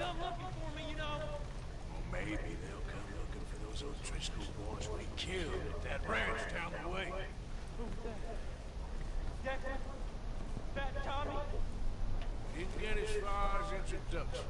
come looking for me, you know. Well, maybe they'll come looking for those old Driscoll boys we killed at that ranch down the way. Who's that? That Tommy? Didn't get as far as introductions.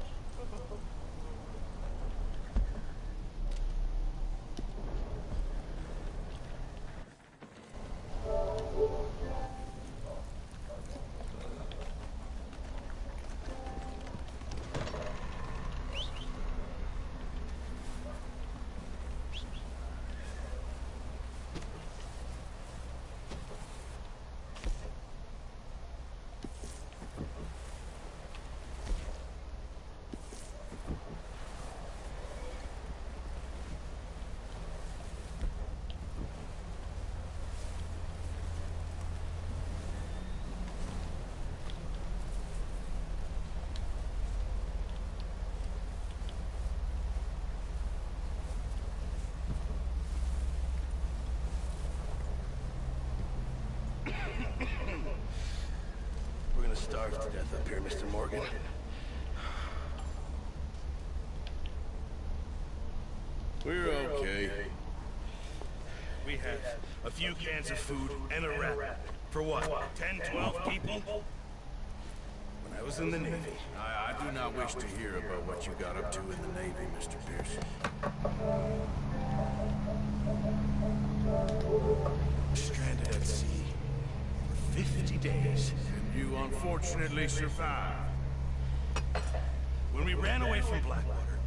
We're gonna starve to death up here, Mr. Morgan. We're okay. We have a few cans of food and a wrap. For what, 10, 12 people? When I was in the Navy. I do not wish to hear about what you got up to in the Navy, Mr. Pearson. Stranded at sea for 50 days. And you unfortunately survived. When we ran away from Blackwater,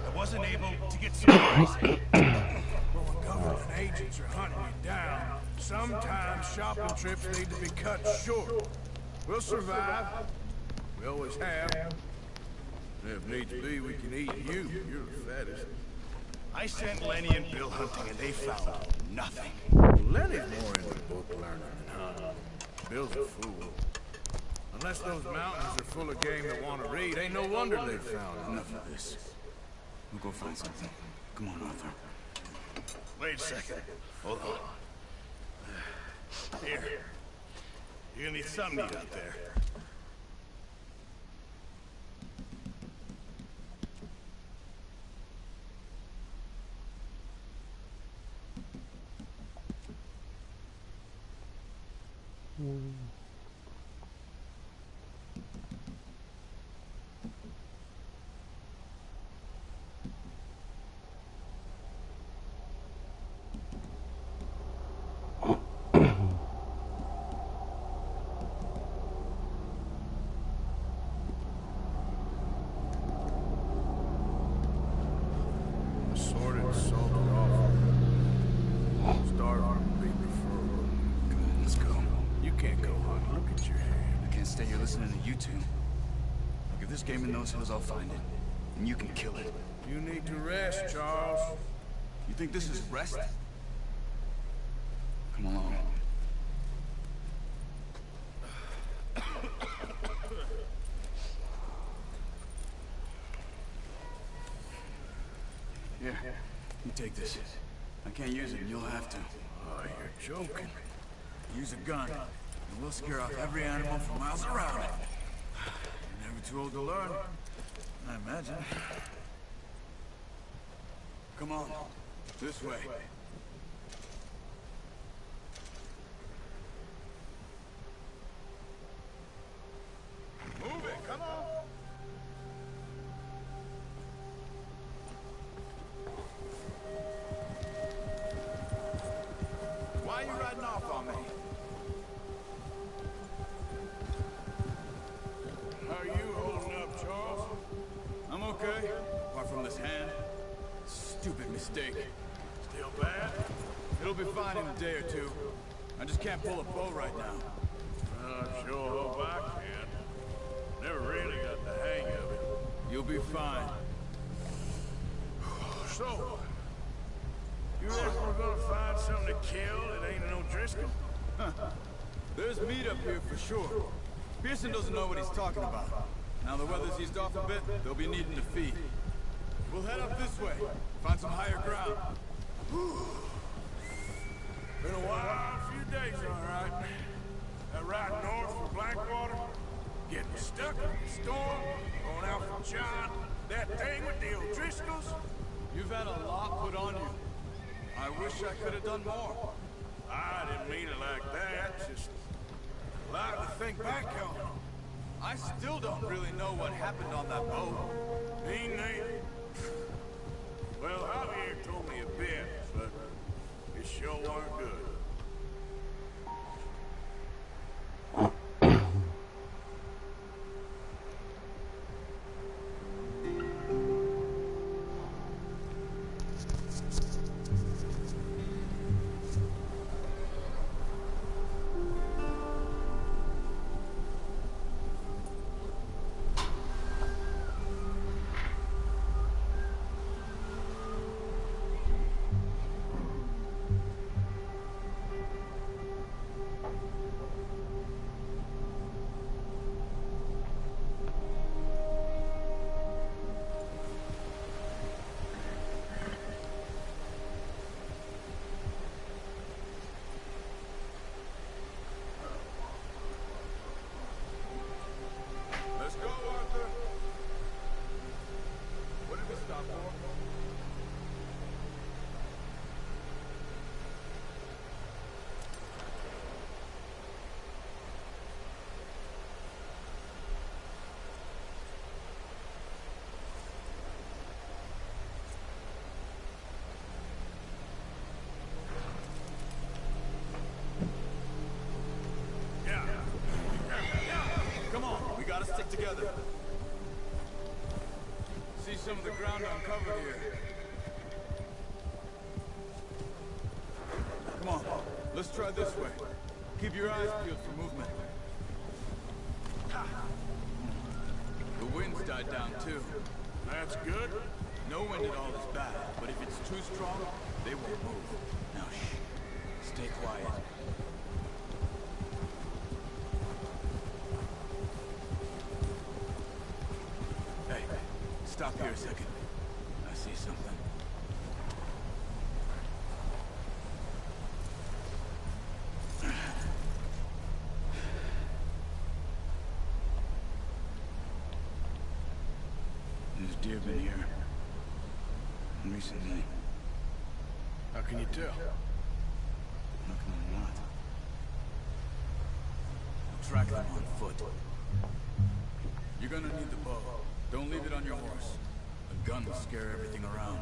I wasn't able to get supplies. Well, when government agents are hunting you down, sometimes shopping trips need to be cut short. We'll survive. We always have. And if needs be, we can eat you. You're the fattest. I sent Lenny and Bill hunting, and they found nothing. Well, Lenny's more into book learning than hunting. Bill's a fool. Unless those mountains are full of game that want to read, ain't no wonder they've found Enough of this. We'll go find something. Come on, Arthur. Wait a second. Hold on. Here. You're gonna need some meat out there. assorted, salted off. Starving, beat the fur. Come on, let's go. You can't go hunting. Look at your hand. I can't stay here listening to you two. Look, if this game in those hills, I'll find it. And you can kill it. You need to rest, Charles. You think this is rest? Come along. Here, you take this. I can't use it, and you'll have to. Oh, you're joking. Use a gun, and we'll scare off every animal for miles around. You're never too old to learn, I imagine. Come on, this way. Move it, come on. Why are you riding off on me? How are you holding up, Charles? I'm okay, apart from this hand. Stupid mistake. Still bad? It'll be fine in a day or two. I just can't pull a bow right now. I sure hope I can. Never really got the hang of it. You'll be fine. So, you reckon we're gonna find something to kill that ain't no Driscoll? There's meat up here for sure. Pearson doesn't know what he's talking about. Now the weather's eased off a bit, they'll be needing to feed. We'll head up this way, find some higher ground. Been a wild few days, all right. That ride north from Blackwater, getting stuck in the storm, going out from John, that thing with the O'Driscolls. You've had a lot put on you. I wish I could have done more. I didn't mean it like that, just a lot to think back on. I still don't really know what happened on that boat. Me neither. Well, Javier told me a bit, but it sure weren't good. Let's go, Arthur. What did we stop for? Come on, we gotta stick together. see some of the ground uncovered here. Come on, let's try this way. Keep your eyes peeled for movement. The wind's died down too. That's good. No wind at all is bad, but if it's too strong, they won't move. Now shh. Stay quiet. Hey, stop here a second. I see something. There's deer been here recently. How can you tell? Looking at a lot. I'll track them on foot. You're gonna need the bow. Don't leave it on your horse. A gun will scare everything around.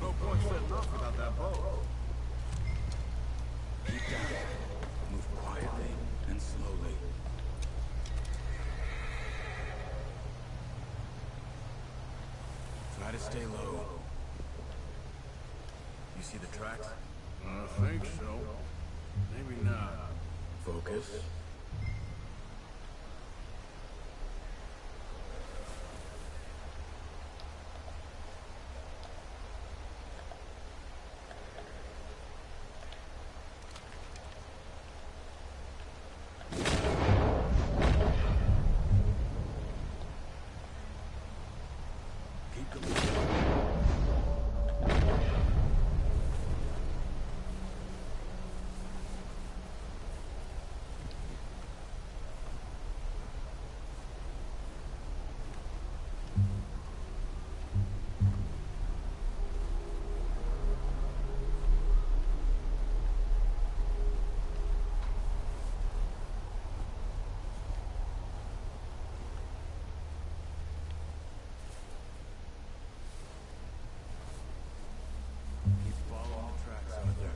No point setting off without that bow. Keep down. Move quietly and slowly. Try to stay low. You see the tracks? I think so. Maybe not. Focus. Keep going. Keep following the tracks, Arthur.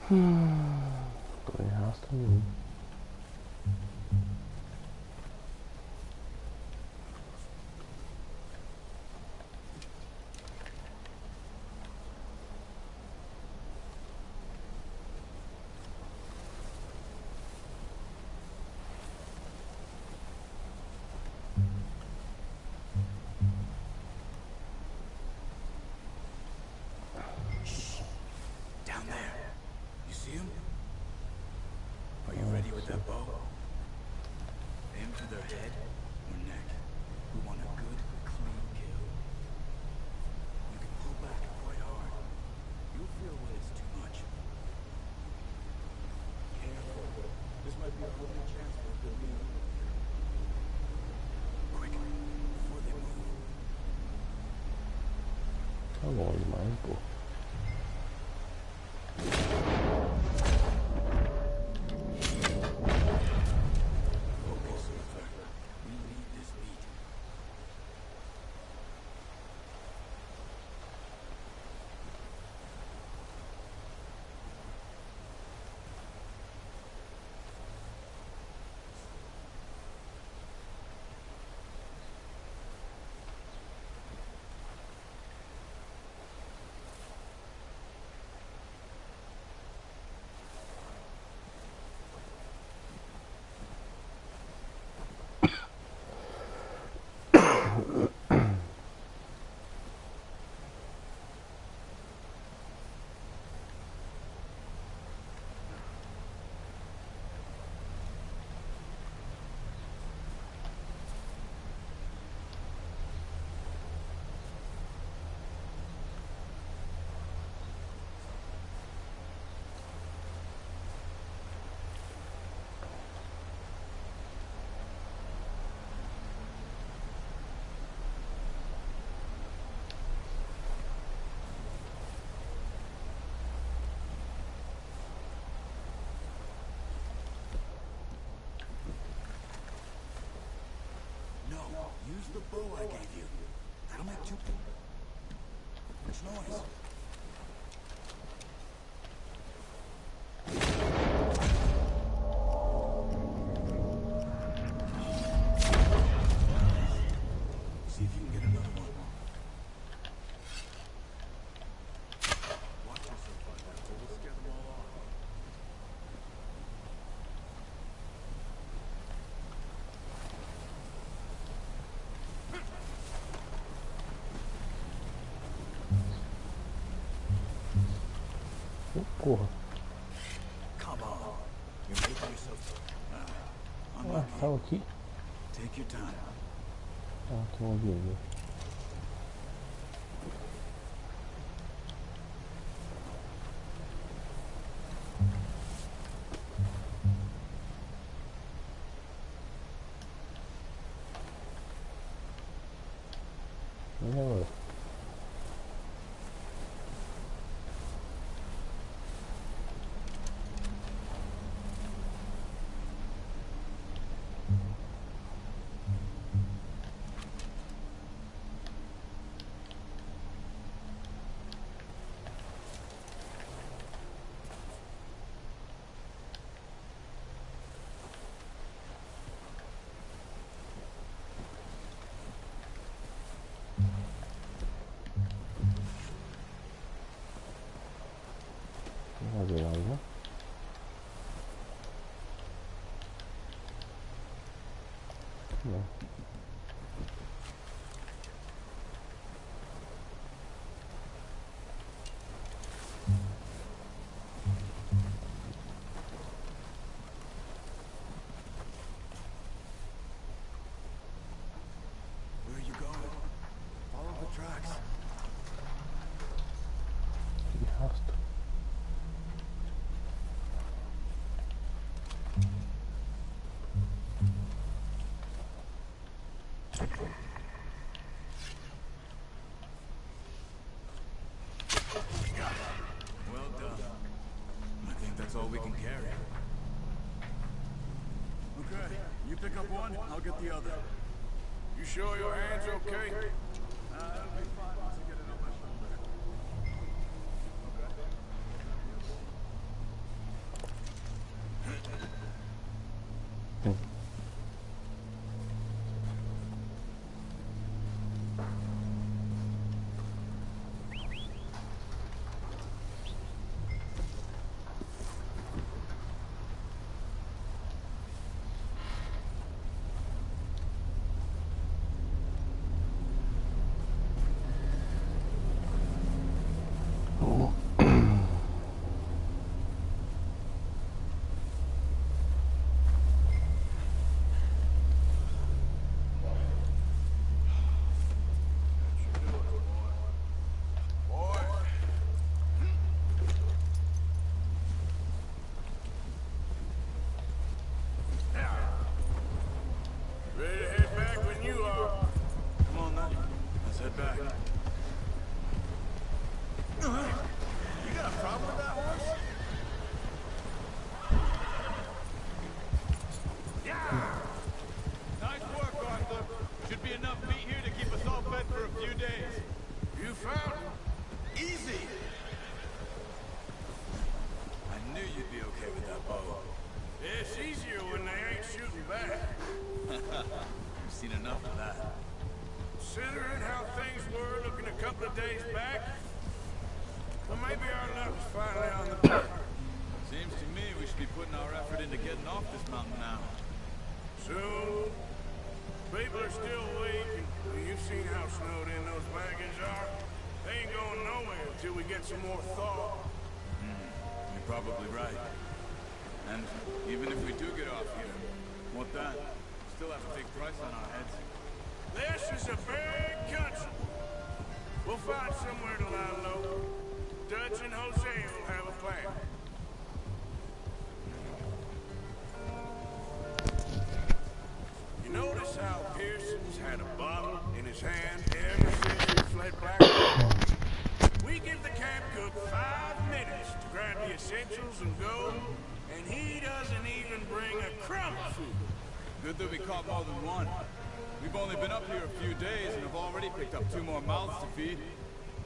Tô em rastro nenhum. Down there. You see him? Are you ready with that bow? Aim for their head or neck. We want a good, clean kill. You can pull back quite hard. You'll feel when it's too much. Careful. This might be our only chance for a good meal. Quick, before they move. longe demais, pô. Use the bow I gave you. That'll make two. Which noise? See if you can get another one. Watch yourself like that, or we'll scare them all off. Porra. Come on. You're making yourself. Ah, tava aqui. Take your time. Ah, tem um avião. E agora? Vamos ver lá, né? Não. Where are you going? Follow the tracks. Que rastro. Well done. I think that's all we can carry. Okay, you pick up one, I'll get the other. You sure your hand's okay? That'll be fine once I get it on my shoulder. Ready to head back when you are. Come on then, let's head back. Considering how things were looking a couple of days back, well, maybe our luck is finally on the turn. Seems to me we should be putting our effort into getting off this mountain now. Soon. People are still weak, and you've seen how snowed in those wagons are. They ain't going nowhere until we get some more thaw. You're probably right. And even if we do get off here, what then? Still have a big price on our heads. This is a big country. We'll find somewhere to lie low. Dutch and Jose will have a plan. You notice how Pearson's had a bottle in his hand ever since he fled back? We give the camp cook 5 minutes to grab the essentials and go, and he doesn't even bring a crumb of food. Good that we caught more than one. We've only been up here a few days and have already picked up 2 more mouths to feed.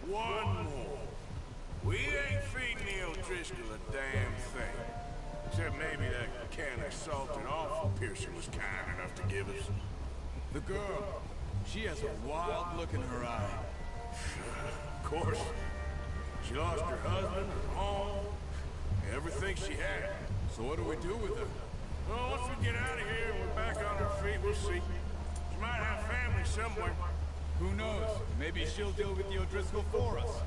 One more. We ain't feeding the O'Driscoll a damn thing. Except maybe that can of salted offal Pearson was kind enough to give us. The girl, she has a wild look in her eye. Of course. She lost her husband, her home, everything she had. So what do we do with her? Well, once we get out of here and we're back on our feet, we'll see. She might have family somewhere. Who knows? Maybe she'll deal with the O'Driscoll for us.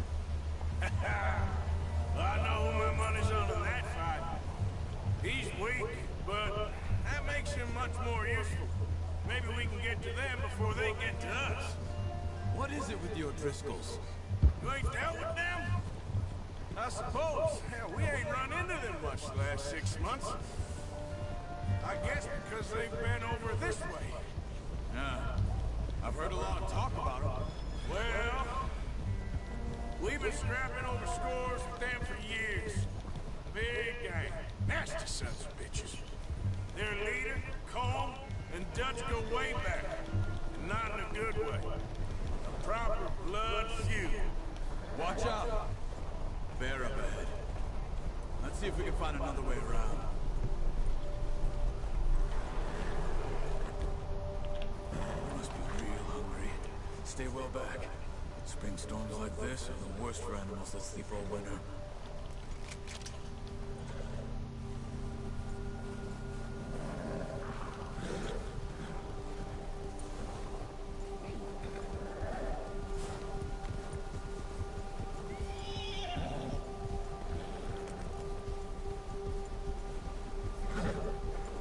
I know who my money's on in that fight. He's weak, but that makes him much more useful. Maybe we can get to them before they get to us. What is it with the O'Driscolls? You ain't dealt with them? I suppose. Hell, we ain't run into them much the last 6 months. I guess because they've been over this way. Yeah. I've heard a lot of talk about them. Well, we've been scrapping over scores with them for years. Big gang. Nasty sons of bitches. Their leader, Cole, and Dutch go way back. And not in a good way. A proper blood feud. Watch out. Bear up ahead. Let's see if we can find another way around. We must be real hungry. Stay well back. Spring storms like this are the worst for animals that sleep all winter.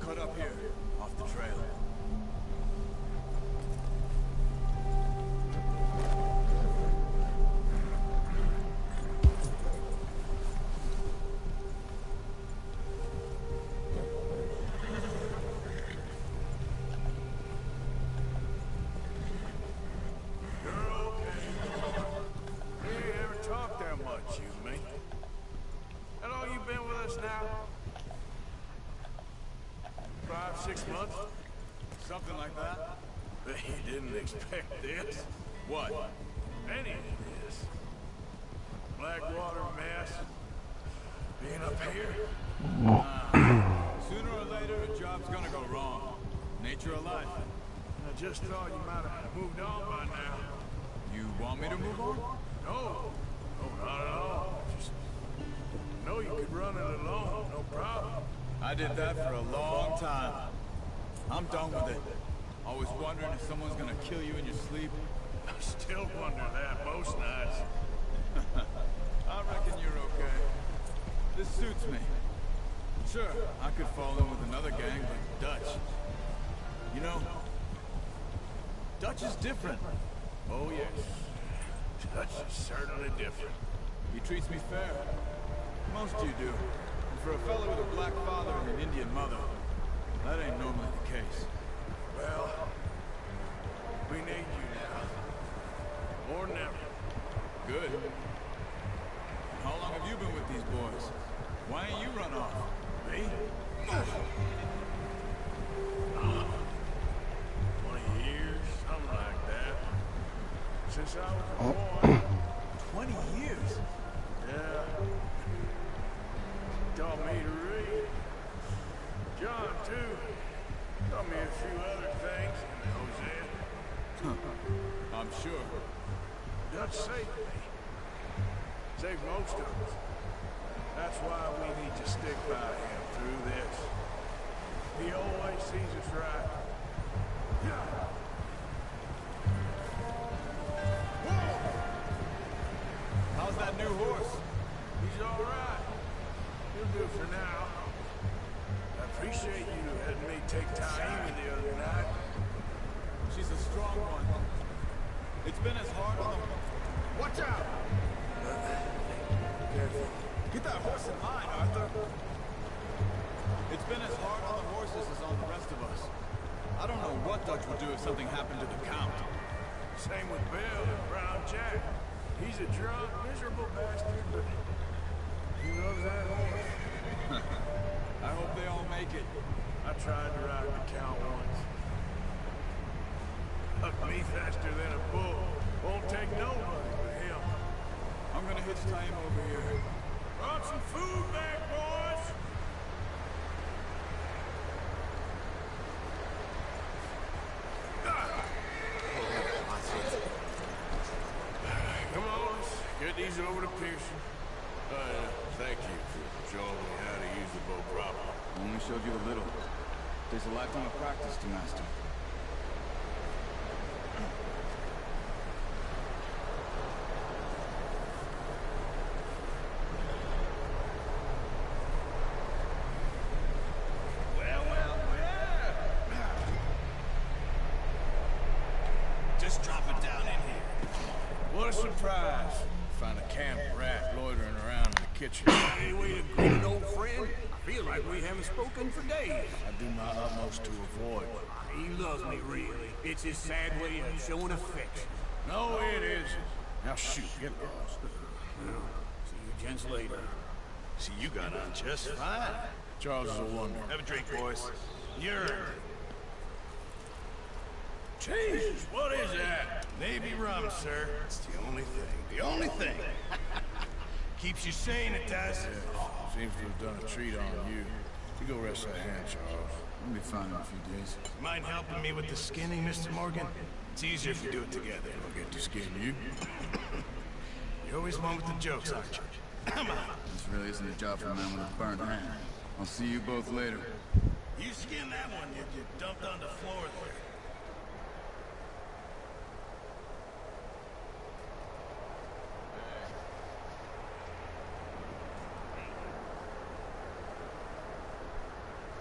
Cut up here, off the trail. Now? 5, 6 months? Something like that. They didn't expect this. What? Any of this. Blackwater mess. Being up here. Sooner or later, a job's gonna go wrong. Nature of life. I just thought you might have moved on by now. You want me to move on? No. No, not at all. Just know you could run it alone, no problem. I did that for a long time. I'm done with it. Always wondering if someone's gonna kill you in your sleep. I still wonder that most nights. I reckon you're okay. This suits me. Sure, I could fall in with another gang, but Dutch. You know, Dutch is different. Oh, yes. Dutch is certainly different. He treats me fair. Most you do. And for a fellow with a black father and an Indian mother, that ain't normally the case. Well, we need you now. Or never. Good. How long have you been with these boys? Why ain't you run off? Me? 20 years, something like that. Since I was a boy. 20 years? Yeah. Taught me to read. John, too. Taught me a few other things. And Jose. I'm sure. Dutch saved me. Saved most of us. That's why we need to stick by him through this. He always sees us right. Yeah. Whoa! How's that new horse? He's all right. He'll do for now. I appreciate you letting me take time the other night. She's a strong one. It's been as hard on the... Watch out! Careful. Get that horse in line, Arthur. It's been as hard on the horses as on the rest of us. I don't know what Dutch would do if something happened to the Count. Same with Bill and Brown Jack. He's a drunk, miserable bastard, but he loves that horse. I hope they all make it. I tried to ride the Count once. Huck me faster than a bull. Won't take nobody but him. I'm gonna hitch tie him over here. Brought some food back, boys! Come on, let's get these over to Pearson. Thank you for showing me how to use the bow properly. Only showed you a little. There's a lifetime of practice to master. Just drop it down in here. What a surprise. Find a camp rat loitering around in the kitchen. Any way to greet an old friend? I feel like we haven't spoken for days. I do my utmost to avoid. He loves me, really. It's his sad way of showing affection. No, it isn't. Now shoot, get lost. Well, see you gents later. See, you got on just fine. Charles is a wonder. Have a drink, boys. You're... Jesus, what is that? Navy rum, sir. It's the only thing. The only thing. Keeps you sane, it does. Seems to have done a treat on you. You go rest that hand, Charles. We'll be fine in a few days. Mind helping me with the skinning, Mr. Morgan? It's easier if we do it together. I'll get to skin you. You're always one with the jokes, aren't you? Come on. This really isn't a job for a man with a burnt hand. I'll see you both later. You skin that one you dumped on the floor there.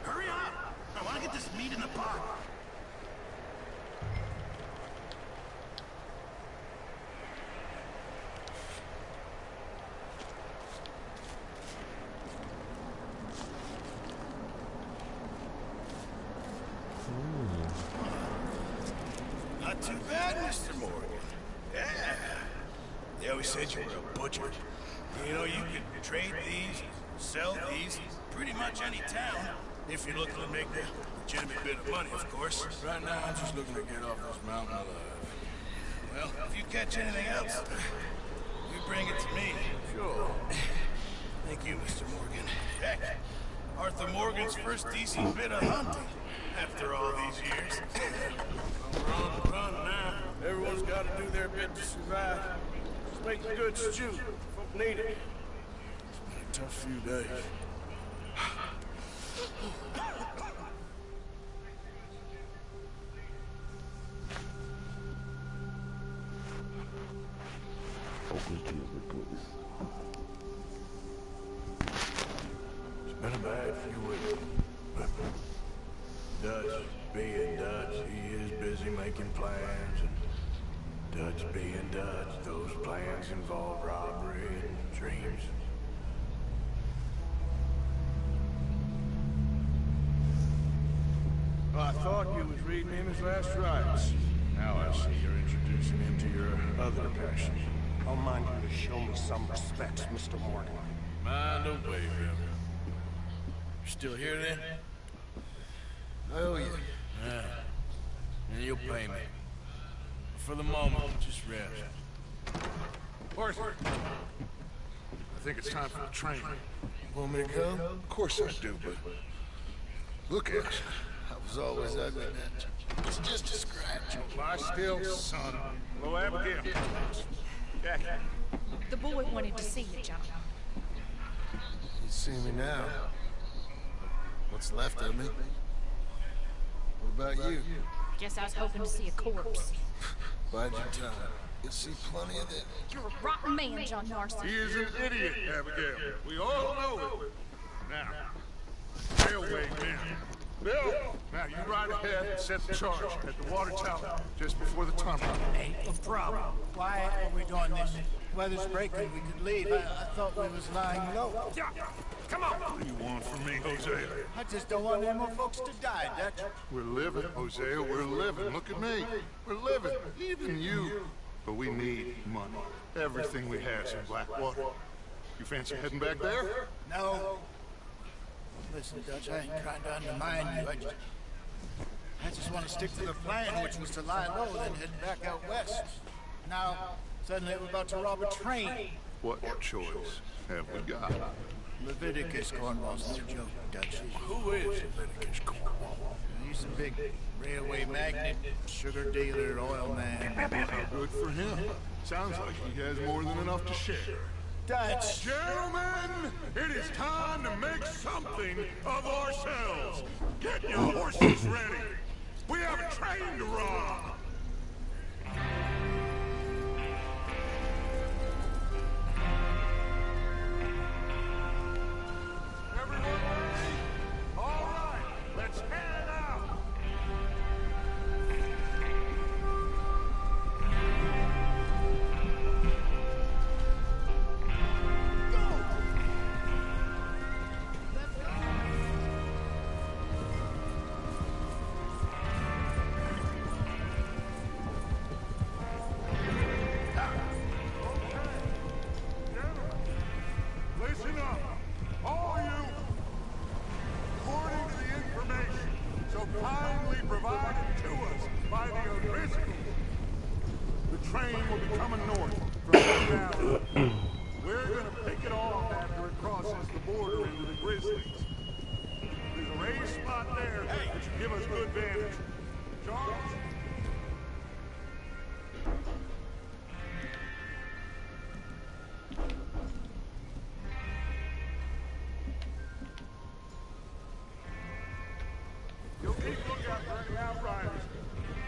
Hurry up! I want to get this meat in the pot. Not too bad, Mr. Morgan. Yeah. They always said you were a butcher. You know, you could trade these, sell these, pretty much any town, if you're looking to make a legitimate bit of money, of course. Right now, I'm just looking to get off this mountain alive. Well, if you catch anything else, you bring it to me. Sure. Thank you, Mr. Morgan. Heck, Arthur Morgan's first decent bit of hunting, after all these years. Run now. Everyone's got to do their bit to survive. Just make a good stew. Folk need it. It's been a tough few days. It's been a bad few weeks. But Dutch being Dutch, he is busy making plans, and Dutch being Dutch, those plans involve robbery and dreams. Well, I thought you was reading him his last rites. Now I see you're introducing him to your other passion. I'll mind you to show me some respect, Mr. Morgan. Mind obey him. You still here then? I owe you. Yeah. And you'll pay me. For the moment, just rest. Arthur! I think it's time for the training. You want me to go? Of course I do, but... Look at us. I was always ugly, Dutch. It's just a scratch. Lie still, son. Hello, Abigail. Jackie. The boy wanted to see you, John. You see me now. What's left of me? What about you? Guess I was hoping to see a corpse. Bide your time. You'll see plenty of it. You're a rotten man, John Marston. He is an idiot, Abigail. We all know it. Now, railway men. Bill, now you ride ahead and set the charge at the water tower just before the tunnel. Ain't a problem. Why are we doing this? Weather's breaking, we could leave. I thought we was lying low. Yeah, come on. What do you want from me, Hosea? I just don't want any more folks to die, Dutch. We're living, Hosea. We're living. Look at me. We're living. Even you. But we need money. Everything we have's in Blackwater. You fancy heading back there? No. Listen, Dutch, I ain't trying to undermine you. I just want to stick to the plan, which was to lie low, then head back out west. Now, suddenly we're about to rob a train. What choice have we got? Leviticus Cornwall's no joke, Dutch. Who is Leviticus Cornwall? He's a big railway magnate, sugar dealer, oil man. Good for him. Sounds like he has more than enough to share. Dutch! Gentlemen, it is time to make something of ourselves. Get your horses ready. We have a train to rob. Everyone ready? All right, let's head out. Listen up, all you. According to the information so kindly provided to us by the original, the train will be coming north from the valley. We're gonna pick it off after it crosses the border into the Grizzlies. There's a raised spot there that should give us good vantage. Charles? You'll keep lookout for any outriders.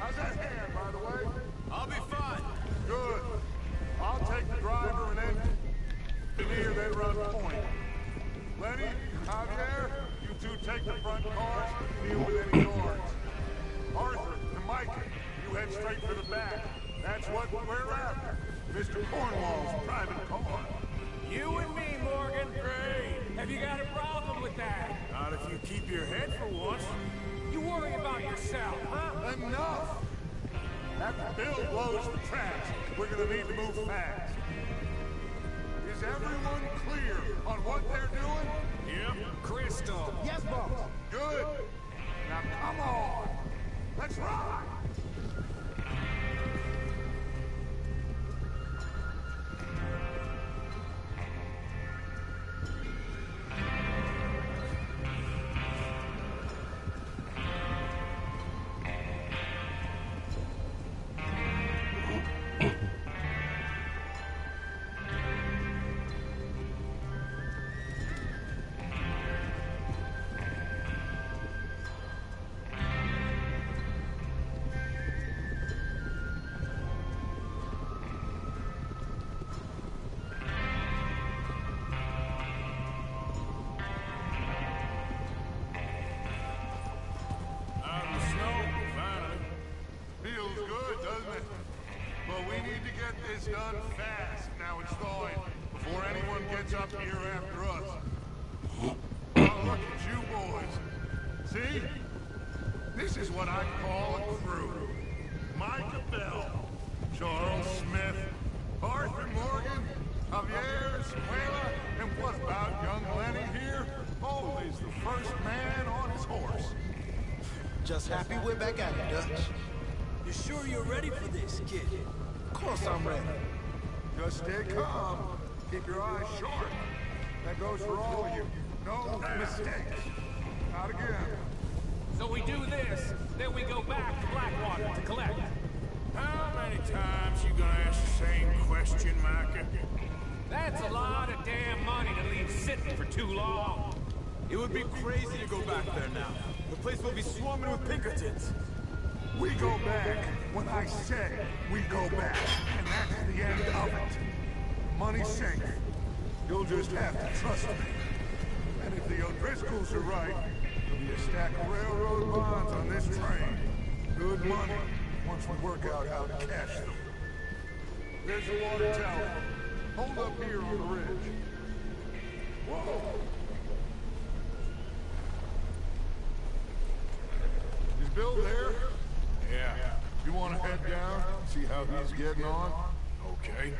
How's that hand, by the way? I'll be fine. Good. I'll take the driver and engineer that run point. Lenny, Javier, you two take the front cars and deal with any guards. Arthur and Micah, you head straight for the back. That's what we're after. Mr. Cornwall's private car. You and me, Morgan. Great. Have you got a problem with that? Not if you keep your head for once. You worry about yourself, huh? Enough! After Bill blows the tracks, we're gonna need to move fast. Is everyone clear on what they're doing? Yep. Crystal. Yes, boss. Good. Now come on. Let's ride. This done fast. Now it's thawing before anyone gets up here after us. Oh, look at you boys. See? This is what I call a crew. Micah Bell, Charles Smith, Arthur Morgan, Javier Escuela, and what about young Lenny here? Always the first man on his horse. Just happy we're back at it, Dutch. You sure you're ready for this, kid? Of course I'm ready. Just stay calm. Keep your eyes sharp. That goes for all of you. No mistakes. Not again. So we do this, then we go back to Blackwater to collect. How many times you gonna ask the same question, Micah? That's a lot of damn money to leave sitting for too long. It would be crazy to go back there now. The place will be swarming with Pinkertons. We go back when I say we go back, and that's the end of it. Money's safe. You'll just have to trust me. And if the O'Driscolls are right, there'll be a stack of railroad bonds on this train. Good money, once we work out how to cash them. There's the water tower. Hold up here on the ridge. Whoa! Is Bill there? Yeah. You want to head down, see how he's getting on? Okay.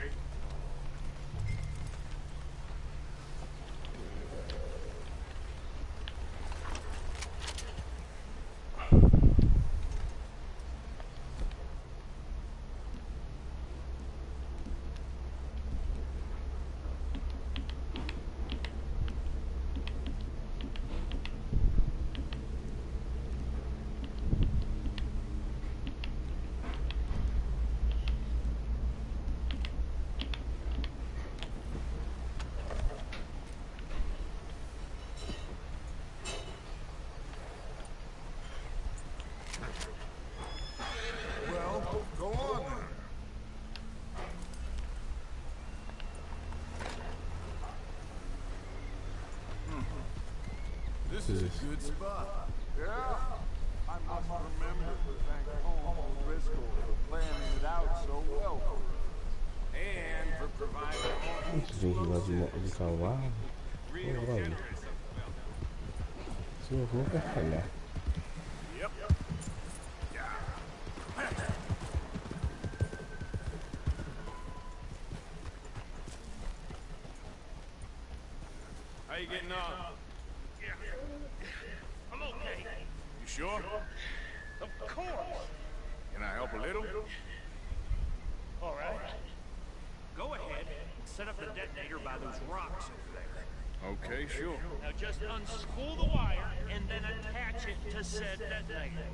Well, go on then. This is a good spot. Yeah, I must remember to thank Home O'Driscoll for planning it out so well for us. And for providing all Esse gente gosta de salvar. real Vai. generous of well. Se eu vou, vai falhar. Yep. How you getting on? I'm okay. You sure? Of course. Can I help a little? All right. Go ahead and set up the detonator by those rocks over there. Okay, sure. Now just unspool the wire and then attach it to said detonator.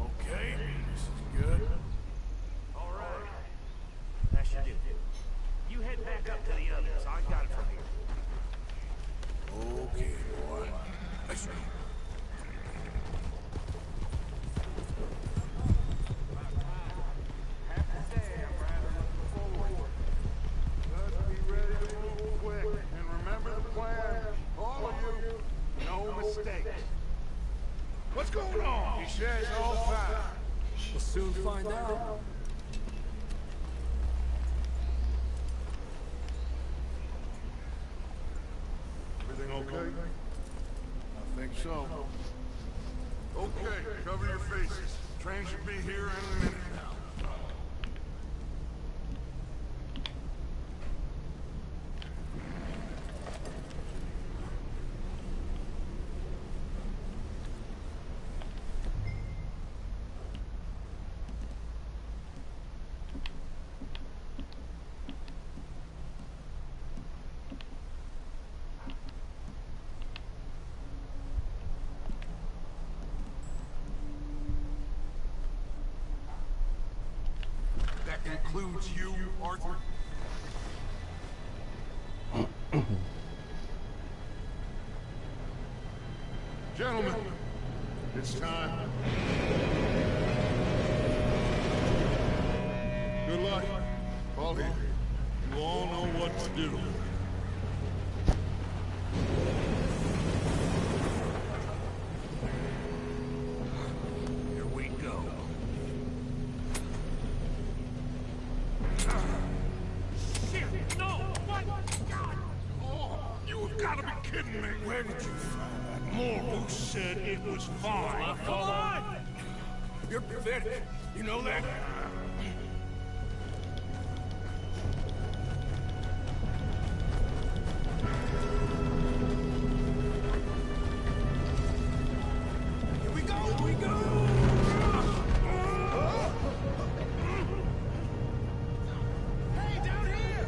Okay, this is good. All right. That should do. You head back up to the others. I got it from here. Okay, boy. Let's go. Just be ready to move quick, and remember the plan. All of you, no mistakes. What's going on? He says all fine. We'll soon find out. Everything okay? I think so. Okay, cover your faces. Train should be here in a minute now. That includes you, Arthur? Gentlemen, it's time. Good luck. All here. You all know what to do. Here we go. gotta be kidding me. Where did you find that? Moura said it was fine. Come on! You're pathetic. You know that? Here we go! Here we go! Hey, down here!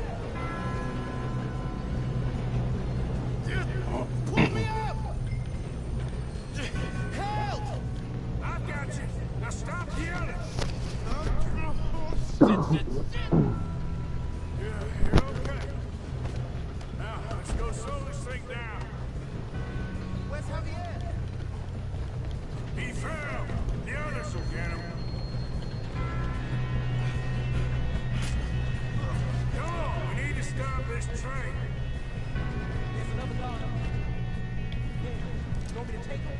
Pull me up! Help! I got you. Now stop yelling. Yeah, you're okay. Now, let's go slow this thing down. Where's Javier? He fell. The others will get him. Come on, we need to stop this train. There's another car. Yeah. You want me to take him?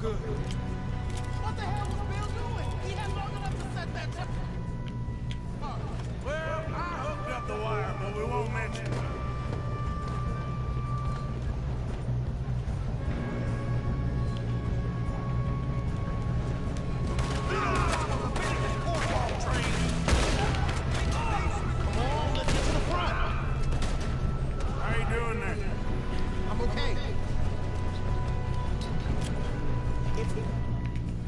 What the hell was Bill doing? He had long enough to set that trap. Well, I hooked up the wire, but we won't mention it. How you doing there? I'm okay. If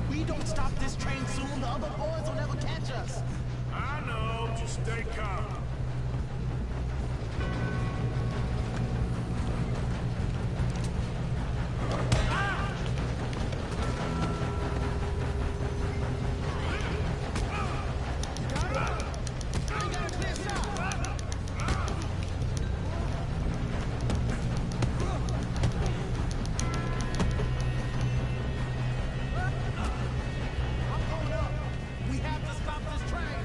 we don't stop this train soon, the other boys will never catch us. I know, just stay calm. We have to stop this train.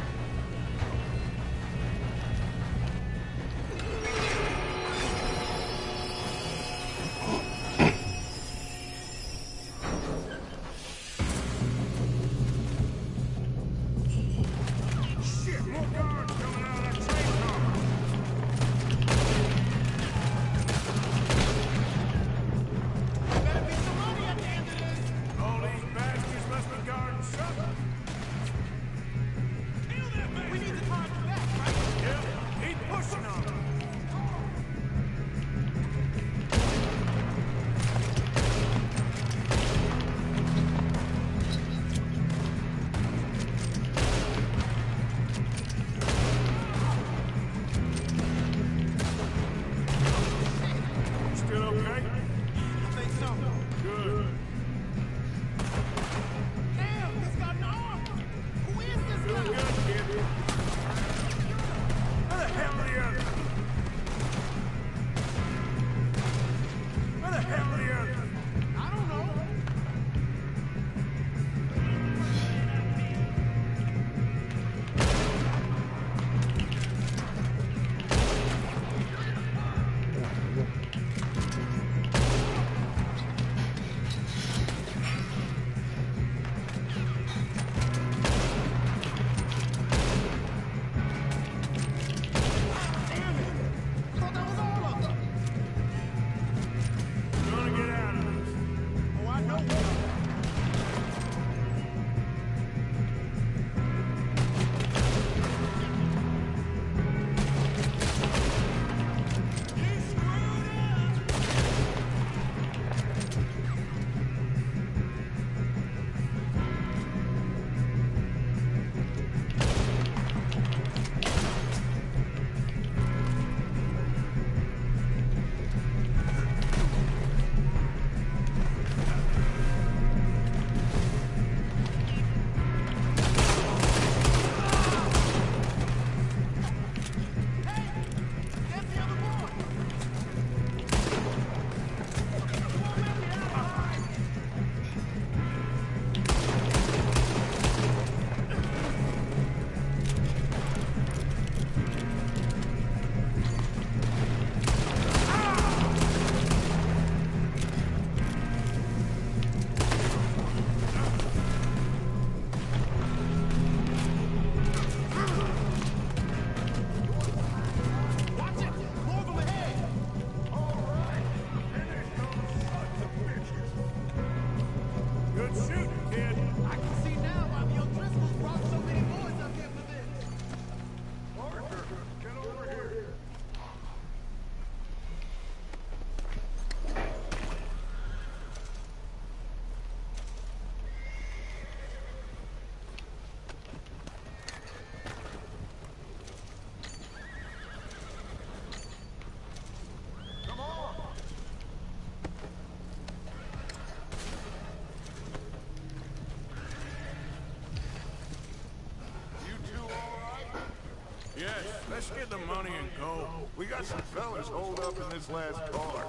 Yes, let's get the money and go. We got some fellas holed up in this last car.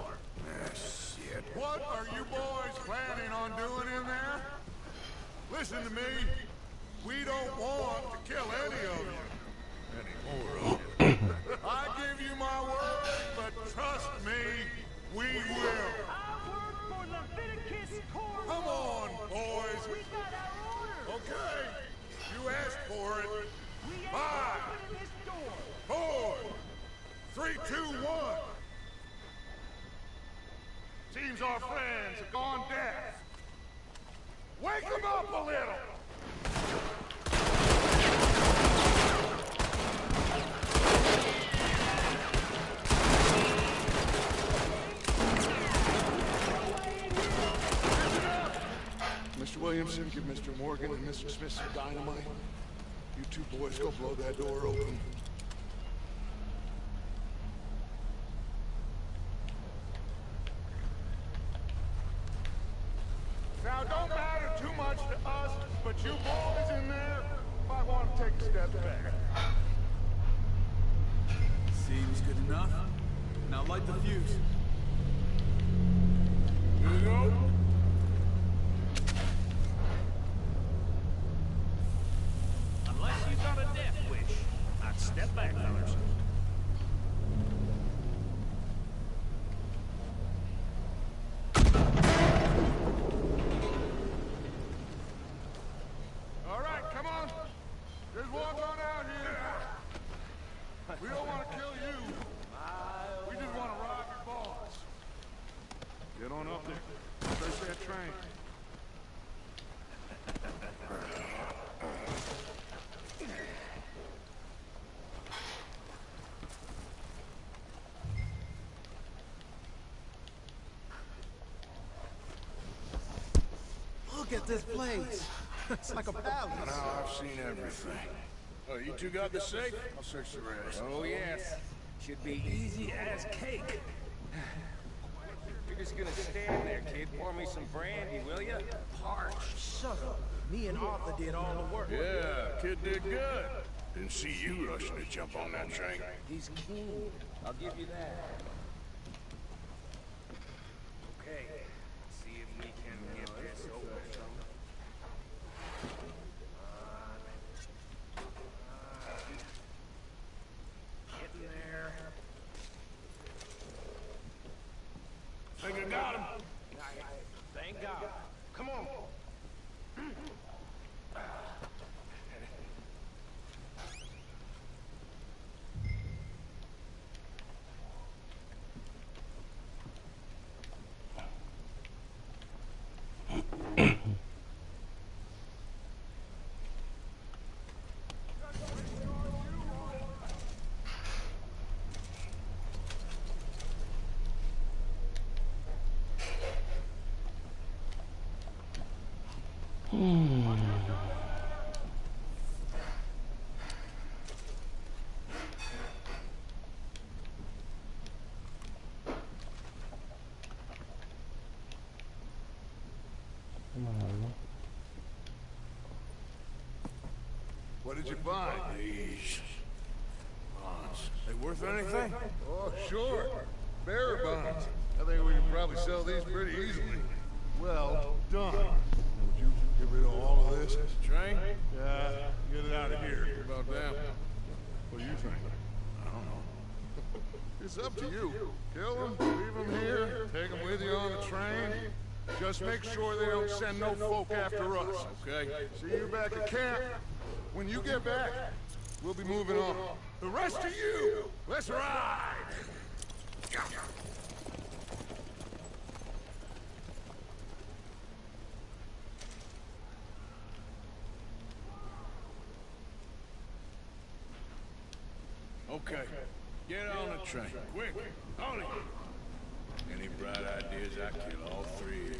Shit. What are you boys planning on doing in there? Listen to me. We don't want to kill any of you. Any more of you. I give you my word, but trust me, we will. Come on, boys. We got our orders. Okay. You asked for it. 5, 4, 3, 2, 1. Seems our friends have gone deaf. Wake them up a little. Mr. Williamson, give Mr. Morgan and Mr. Smith some dynamite. You two boys go blow that door open. Now, don't matter too much to us, but you boys in there might want to take a step back. Seems good enough. Now light the fuse. Here we go. Unless you got a death wish, I'd step back, fellas. All right, come on. Just walk on out here. We don't want to kill you. We just want to rob your boss. Get on up there. Trace that train. Look at this place. It's like a palace. Now I've seen everything. Oh, you two got the safe? I'll search the rest. Oh, yes. Should be easy as cake. You're just gonna stand there, kid. Pour me some brandy, will ya? Parched. Shut up. Me and Arthur did all the work. Yeah, kid did good. Didn't see you rushing to jump on that train. He's keen. I'll give you that. Okay. See if we can get this over. Getting there. Think I got him. Thank God. Come on. What did you buy? These bonds. They worth anything? Oh, sure. Bearer bonds. I think we can probably sell these pretty easily. Well done. Would you get rid of all of this? Train? Yeah, get it out of here. About damn. What do you think? I don't know. It's up to you. Kill them, leave them here, take them with you on the train. Just make sure they don't send no folk after us, okay? See you back at camp. When you get back, we'll be moving on. The rest of you, let's ride! Okay, get on the train, quick, on it! Any bright ideas, I kill all three of you.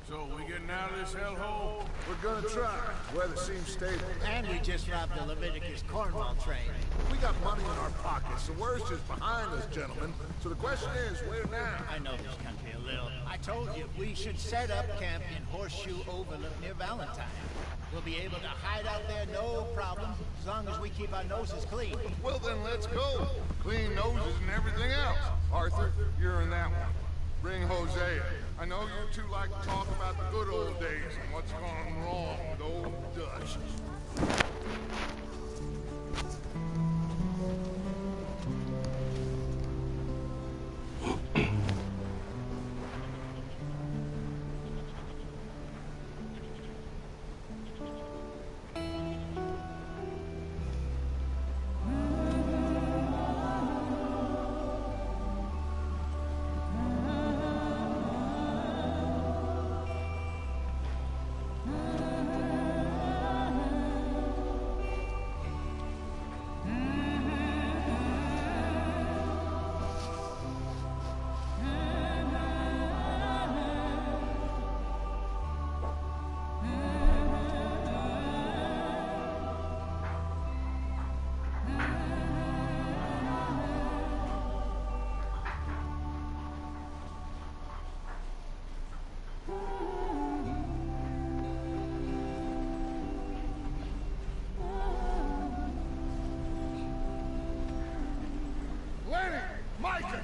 So, we getting out of this hellhole? We're gonna try. Weather seems stable. And we just robbed the Leviticus Cornwall train. We got money in our pockets. The worst is behind us, gentlemen. So the question is, where now? I know this country a little. I told you, we should set up camp in Horseshoe Overlook near Valentine. We'll be able to hide out there, no problem, as long as we keep our noses clean. Well, then let's go. Clean noses and everything else. Arthur, you're in that one. Bring Hosea. I know you two like to talk about the good old days and what's gone wrong with old Dutch.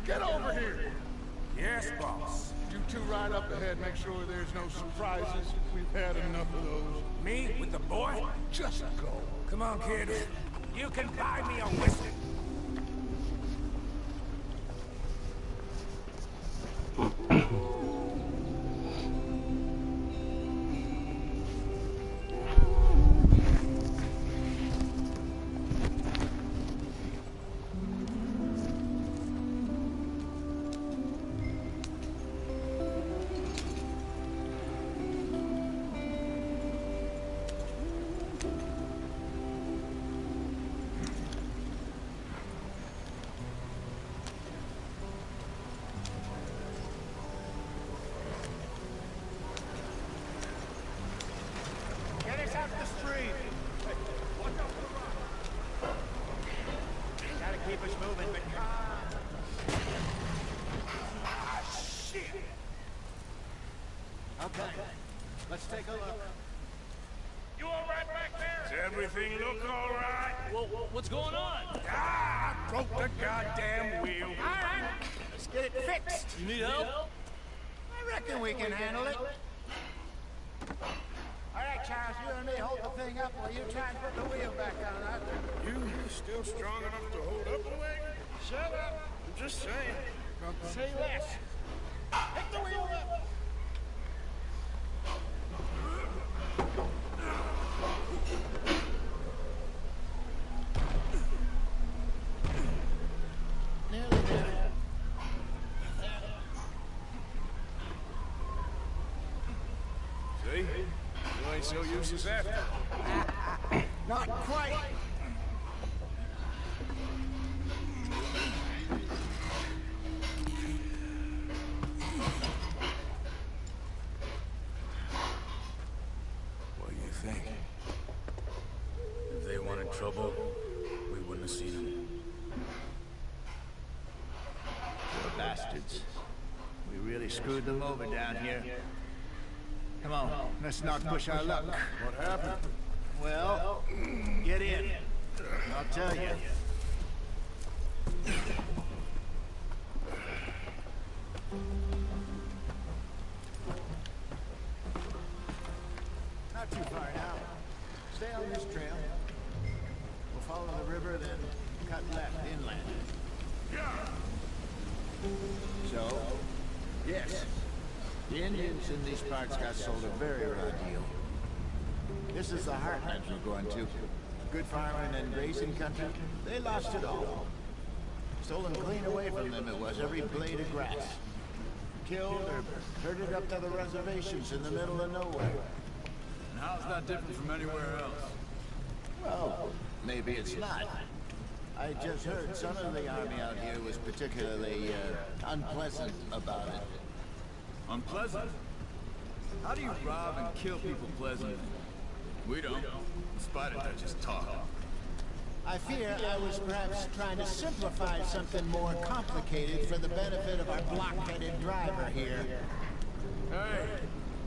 Get over here! Yes, boss. You two ride up ahead, make sure there's no surprises. We've had enough of those. Me? With the boy? Just go. Come on, kid. You can buy me a whiskey. Let's take a look. You all right back there? Does everything look all right? Well, what's going on? Ah, I broke the goddamn wheel. All right, let's get it fixed. You need help? I reckon we can handle it. All right, Charles, you and me hold the thing up while you try and put the wheel back on, Arthur. You still strong enough to hold up the wagon? Shut up. I'm just saying. Say less. Pick the wheel up. Nearly there. See? You ain't so useless after. Not quite. What do you think? If they wanted trouble, we wouldn't have seen them. Poor bastards. We really screwed them over down here. Come on, let's not push our luck. What happened? Well, get in. I'll tell you. Not too far now. Stay on this trail. We'll follow the river, then cut left inland. So, yes, the Indians in these parts got sold a very raw deal. This is the heartland we're going to. Good farming and grazing country, they lost it all. Stolen clean away from them it was, every blade of grass. Killed or herded up to the reservations in the middle of nowhere. And how's that different from anywhere else? Well, maybe it's not. I just heard some of the army out here was particularly unpleasant about it. Unpleasant? How do you rob and kill people pleasantly? We don't. The Spider Duchess talk. I fear I was perhaps trying to simplify something more complicated for the benefit of our block-headed driver here. Hey,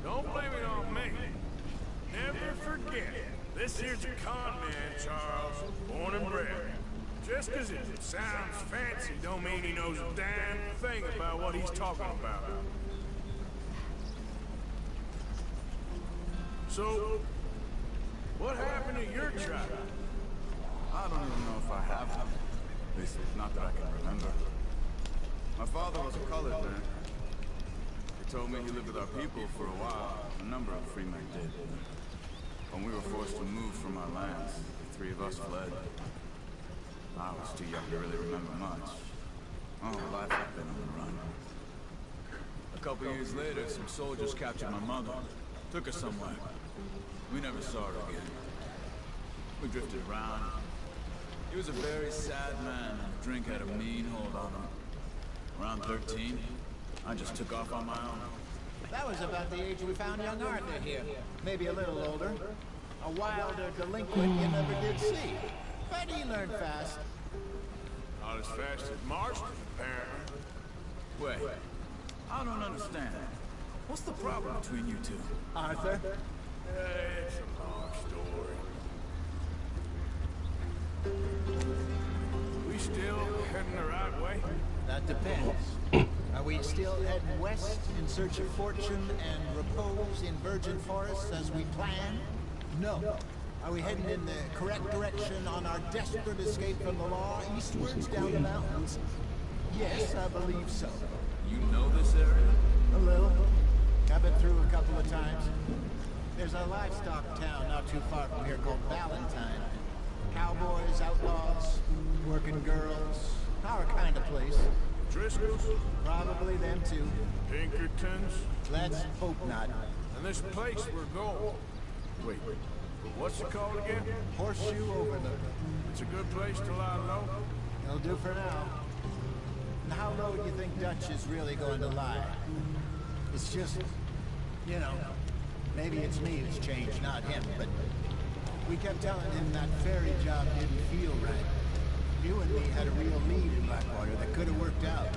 don't blame it on me. Never forget, this here's a con man, Charles, born and bred. Just 'cause it sounds fancy don't mean he knows a damn thing about what he's talking about. So, what happened to your tribe? I don't even know if I have them. At least not that I can remember. My father was a colored man. He told me he lived with our people for a while. A number of free men did. When we were forced to move from our lands, the three of us fled. I was too young to really remember much. Oh, life had been on the run. A couple years later, some soldiers captured my mother. Took her somewhere. We never saw her again. We drifted around. He was a very sad man, and drink had a mean hold on him. Around 13, I just took off on my own. That was about the age we found young Arthur here. Maybe a little older. A wilder delinquent you never did see. But he learned fast. Not as fast as Marston, apparently. Wait, I don't understand. What's the problem between you two? Arthur? It's a long story. We still heading the right way? That depends. Are we still heading west in search of fortune and repose in virgin forests as we planned? No. Are we heading in the correct direction on our desperate escape from the law eastwards down the mountains? Yes, I believe so. You know this area? A little. I've been through a couple of times. There's a livestock town not too far from here called Valentine. Cowboys, outlaws, working girls, our kind of place. Driscoll's? Probably them too. Pinkertons? Let's hope not. And this place we're going. Wait, what's it called again? Horseshoe Overlook. It's a good place to lie low? It'll do for now. And how low do you think Dutch is really going to lie? It's just, you know, maybe it's me who's changed, not him, but we kept telling him that ferry job didn't feel right. You and me had a real need in Blackwater that could have worked out.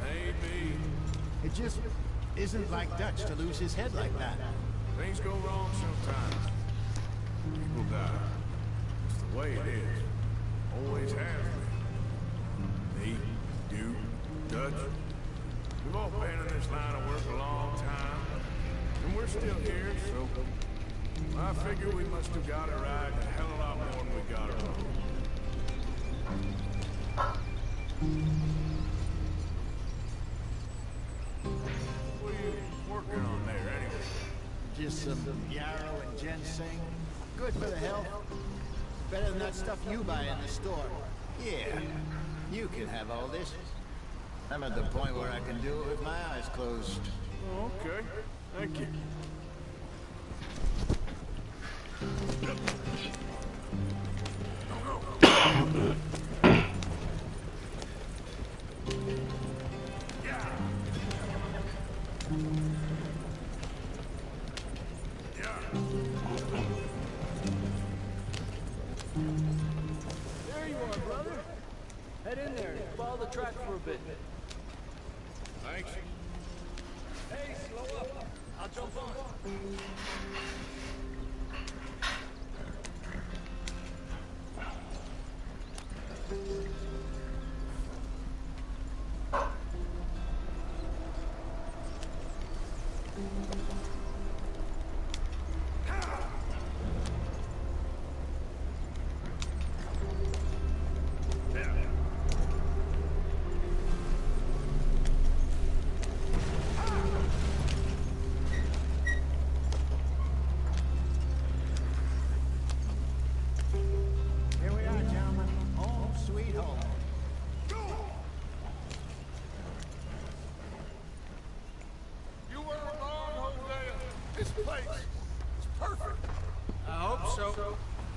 Maybe. It just isn't like Dutch to lose his head like that. Things go wrong sometimes. People die. It's the way it is. Always has been. Me, you, Dutch. We've all been in this line of work a long time. And we're still here, so I figure we must have got it right a hell of a lot more than we got it wrong. What are you working on there, anyway? Just some yarrow and ginseng. Good for the health. Better than that stuff you buy in the store. Yeah, you can have all this. I'm at the point where I can do it with my eyes closed. Oh, okay. Thank you. There you are, brother. Head in there and follow the track for a bit. Thanks. Hey, slow up. I'll jump on.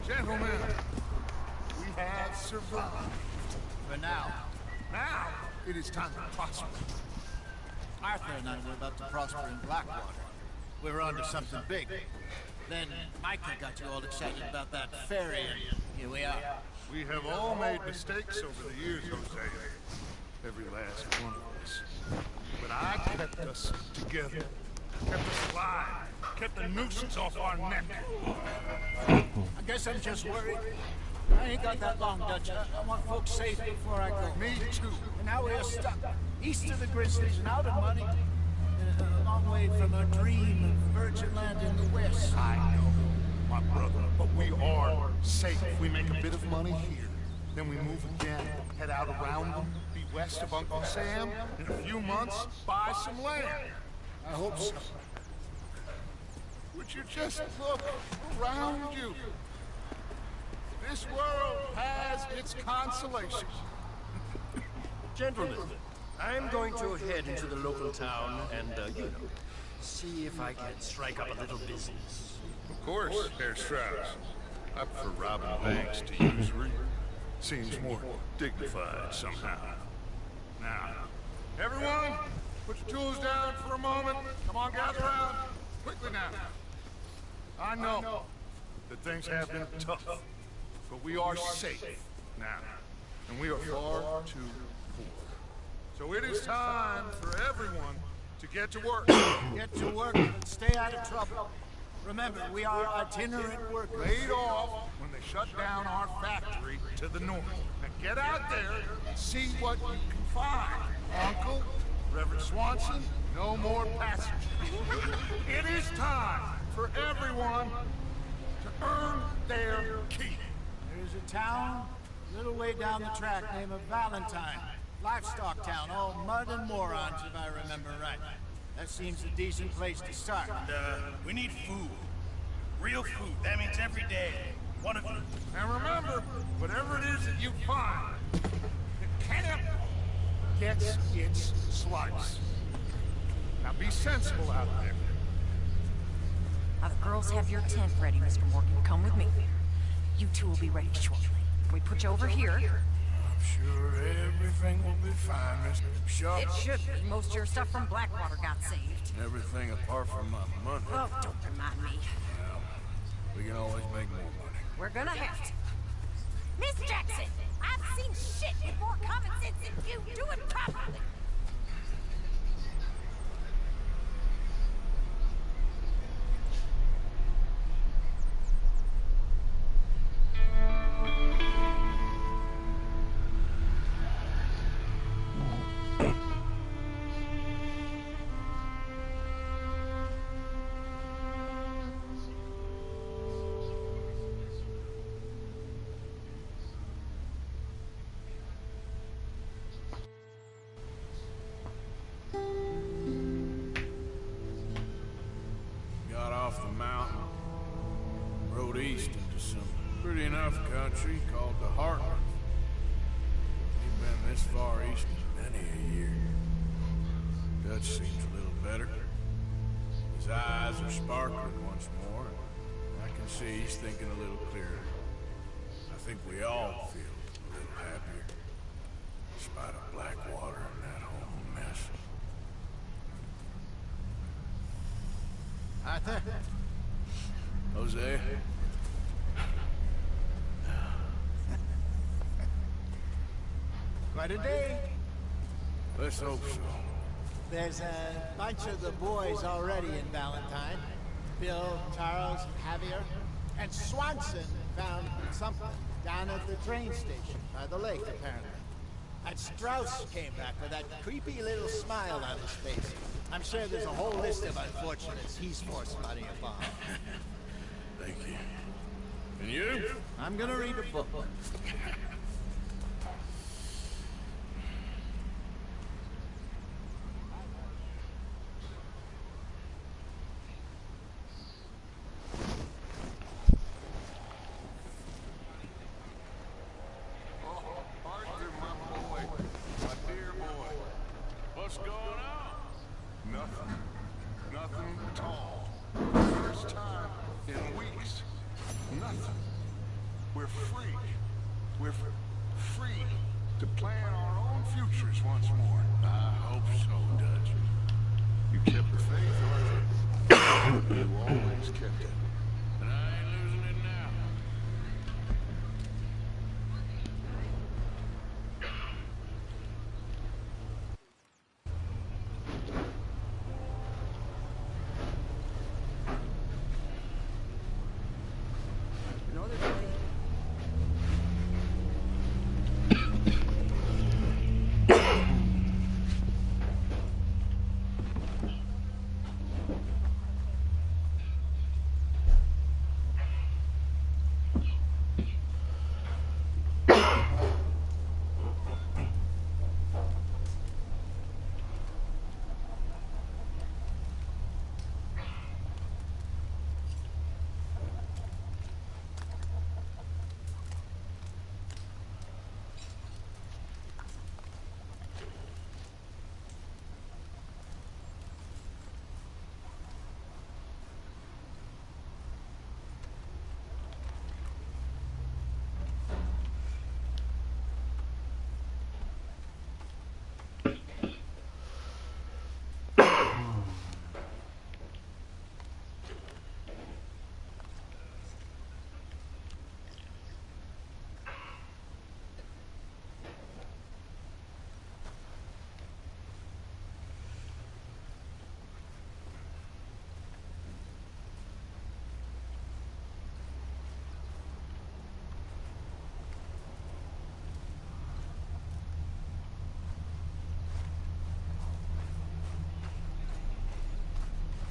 Gentlemen, we have survived. For now. Now, it is time to prosper. Arthur and I were about to prosper in Blackwater. we were onto something big. Then Micah got you all excited about that ferry, and here we are. We have all made mistakes over the years, Jose. Every last one of us. But I kept us together. Kept us alive. Kept the nuisance off our neck. I guess I'm just worried. I ain't got that long, Dutch. I want folks safe before I go. Me too. And now we're stuck. East of the Grizzlies and out of money. A long way from a dream of virgin land in the west. I know, my brother, but we are safe. We make a bit of money here. Then we move again, head out around them, be west of Uncle Sam. In a few months, buy some land. I hope so. Would you just look around you? This world has its consolations. Gentlemen, I'm going to head into the local town and, see if I can strike up a little business. Of course, Herr Strauss. I prefer robbing banks to usury. Seems more dignified somehow. Now, everyone, put your tools down for a moment. Come on, gather around. Quickly now. I know that things have been tough, but we are safe now, and we are far too poor. So it is time for everyone to get to work. Get to work and stay out of trouble. Remember, we are itinerant workers. Laid off when they shut down our factory to the north. Now get out there and see what you can find. Uncle, Reverend Swanson, no more passengers. It is time for everyone to earn their keep. There's a town a little way down the track named Valentine. Livestock town, all mud and morons, if I remember right. That seems a decent place to start. We need food. Real food. That means every day. One of you. And remember, whatever it is that you find, the camp gets its slice. Now be sensible out there. Now the girls have your tent ready, Mr. Morgan. Come with me. You two will be ready shortly. We put you over here. I'm sure everything will be fine, Mr. Sharp. It should be. Most of your stuff from Blackwater got saved. Everything apart from my money. Oh, don't remind me. Well, we can always make more money. We're gonna have to. Miss Jackson, I've seen shit with more common sense than you. Do it properly. East into some pretty enough country called the Heartland. We've been this far east many a year. Dutch seems a little better. His eyes are sparkling once more, and I can see he's thinking a little clearer. I think we all feel a little happier, in spite of Blackwater and that whole mess. Arthur? Jose? Quite a day. Let's hope so. There's a bunch of the boys already in Valentine. Bill, Charles, Javier, and Swanson found something down at the train station by the lake, apparently. And Strauss came back with that creepy little smile on his face. I'm sure there's a whole list of unfortunates he's forced somebody upon. Thank you. And you? I'm gonna read a book. You always kept it. And I ain't losing it now. Another day.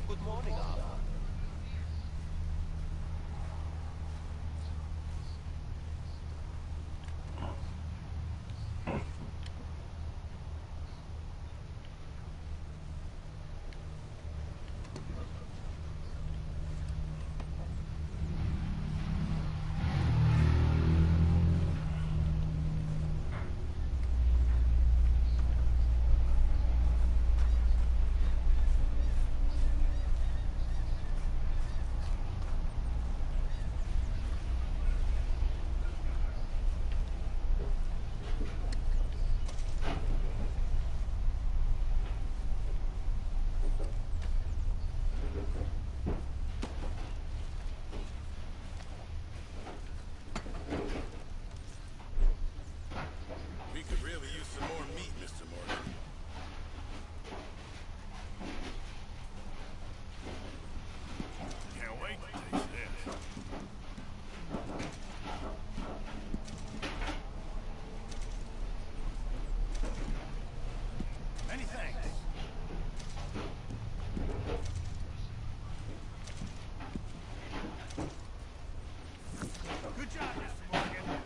Good morning, Arthur. We could really use some more meat, Mr. Morgan. Can't wait to taste this. Many thanks. Good job, Mr. Morgan.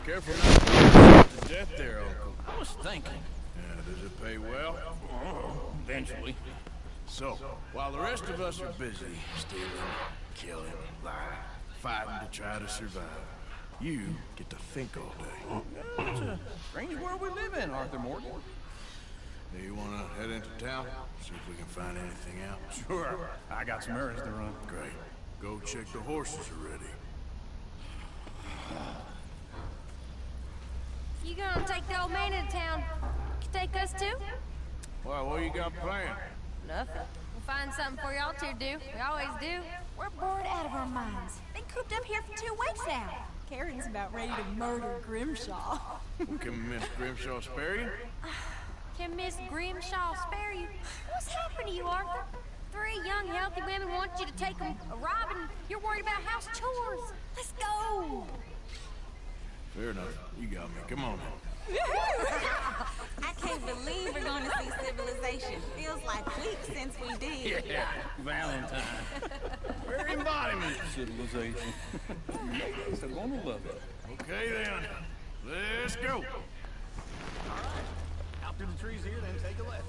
Careful not to get yourself to death there, Uncle. I was thinking. Yeah, does it pay well? Eventually. So, while the rest of us are busy stealing, killing, lying, fighting to try to survive, you get to think all day. It's a strange world we live in, Arthur Morgan. Do you want to head into town? See if we can find anything out? Sure. I got some errands to run. Great. Go check the horses are ready. You gonna take the old man into town? You take us too? Well, what you got planned? Nothing. We'll find something for y'all to do. We always do. We're bored out of our minds. Been cooped up here for 2 weeks now. Karen's about ready to murder Grimshaw. Can Miss Grimshaw spare you? Can Miss Grimshaw spare you? What's happened to you, Arthur? 3 young, healthy women want you to take them robbing. You're worried about house chores. Let's go. Fair enough. You got me. Come on. I can't believe we're going to see civilization. Feels like weeks since we did. Yeah, Valentine. Very embodiment of Civilization. Ladies are gonna love it. Okay then. Let's go. All right. Out through the trees here, then take a left.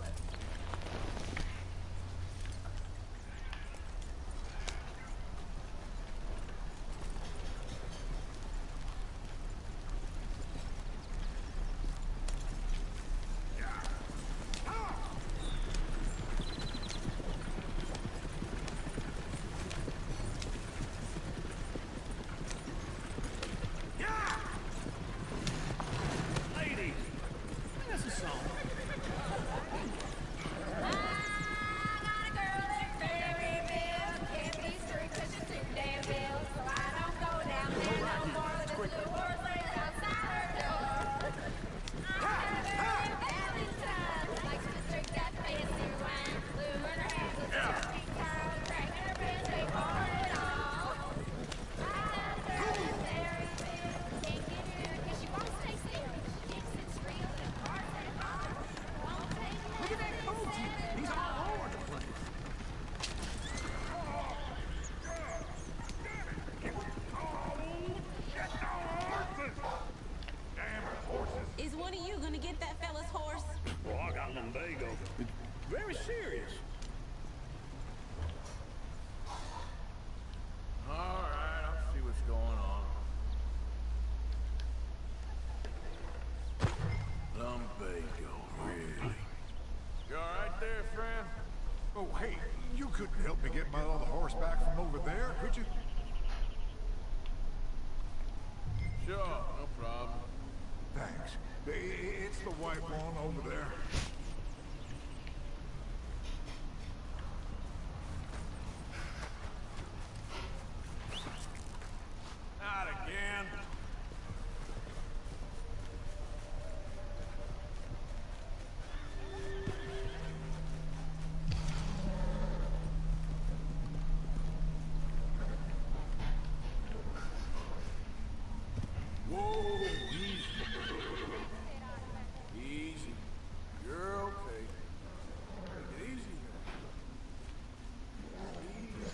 Is one of you going to get that fella's horse? Well, I got lumbago. It's very serious. All right, I'll see what's going on. Lumbago, really? You all right there, friend? Oh, hey, you couldn't help me get my other horse back from over there, could you? Sure, no problem. Thanks. It's the white one over there. Not again. Whoa, easy. Easy. You're okay. Take it easy. Easy.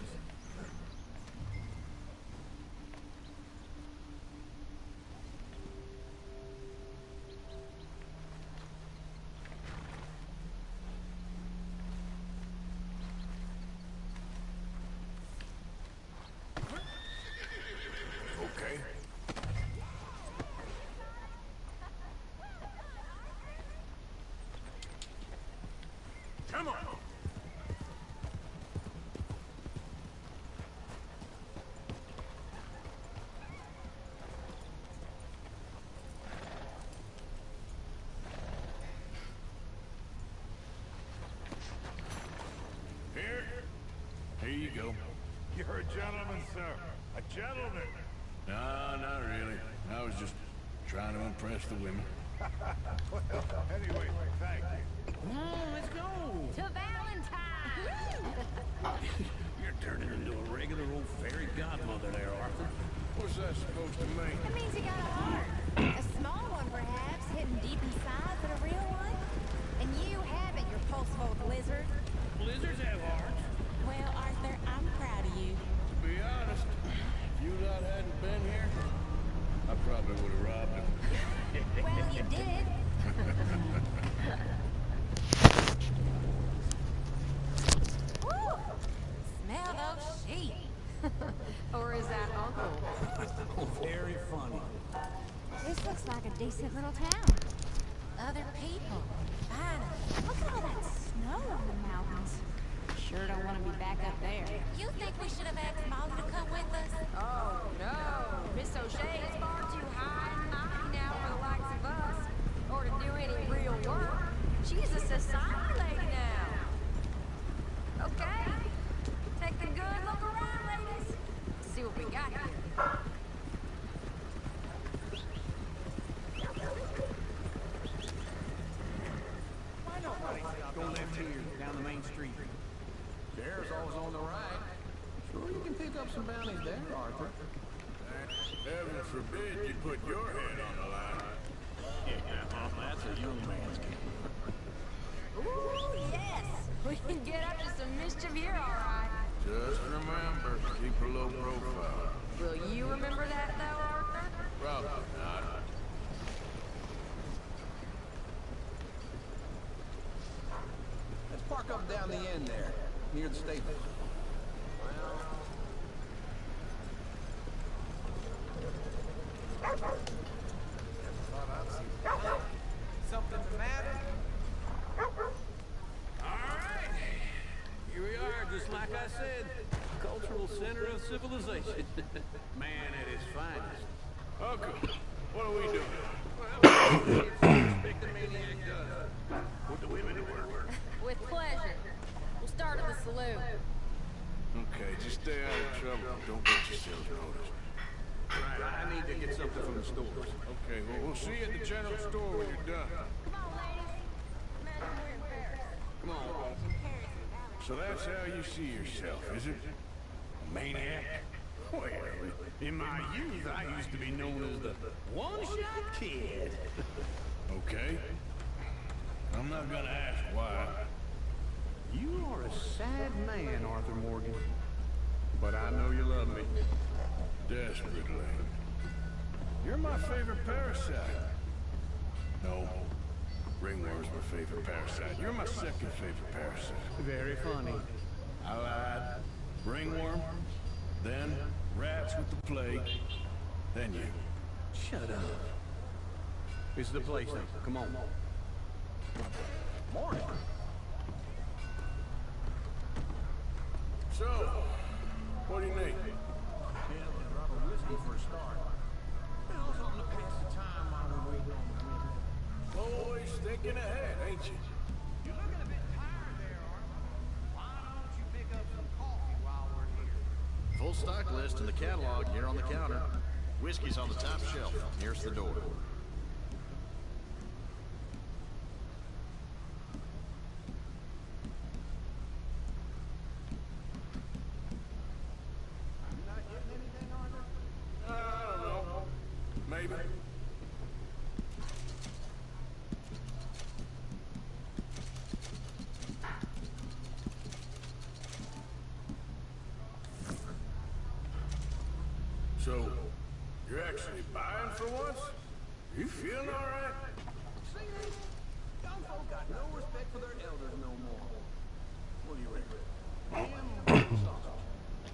Okay. Come on. Here you go. You're a gentleman, sir. A gentleman. No, not really. I was just trying to impress the women. Well, anyway, thank you. Come on, let's go. To Valentine. You're turning into a regular old fairy godmother there, Arthur. What's that supposed to mean? It means you got a heart. A small one, perhaps, hidden deep inside, but a real one. And you haven't, your pulseful blizzard. Blizzards have hearts. Well, Arthur, I'm proud of you. To be honest, if you lot hadn't been here, I probably would have robbed him. Or is that Uncle? Very funny. This looks like a decent little town. Other people. Finally. Look at all that snow on the mountains. Sure don't want to be back up there. You think we should have asked Molly to come with us? Oh, no. Miss O'Shea is far too high and mighty now for the likes of us. Or to do any real work. She's a society lady now. Okay. Take a good look around, ladies. See what we got here. Go left here, down the main street. There's always on the right. Sure, you can pick up some bounties there, Arthur. Heaven forbid you put your head on the line. Yeah, that's a young man's game. Ooh, yes! We can get up to some mischief here, all right. Just remember, keep a low profile. Will you remember that, though, Arthur? Probably not. Let's park up down the end there, near the stables. Something the matter? Alright, here we are, just like I said. Cultural center of civilization. Man at his finest. Uncle, what are we doing? Expect the maniac does. Put the women to work. With pleasure. We'll start at the saloon. Okay, just stay out of trouble. Don't get yourselves noticed. Right, I need to get something from the stores. Okay, well, we'll see you at the general store when you're done. Come on, ladies. Imagine we're in Paris. Come on. So that's how you see yourself, is it? A maniac? Well, in my youth, I used to be known as the one-shot kid. Okay. I'm not gonna ask why. You are a sad man, Arthur Morgan. But I know you love me. Desperately. You're my favorite parasite. No. Ringworm's my favorite parasite. You're my second favorite parasite. Very funny. I lied. Ringworm, then rats with the plague, then you. Shut up. This is the place now. Come on. Morning. So, what do you need? Yeah, a drop of whiskey for a start. You know, something to pass the time while we're waiting on the women. Always thinking ahead, ain't you? You're looking a bit tired there, Arthur. Why don't you pick up some coffee while we're here? Full stock list in the catalog here on the counter. Whiskey's on the top shelf, nearest the door. Maybe. So, you're actually buying for once? You feeling all right? See, young folk got no respect for their elders no more. What do you reckon?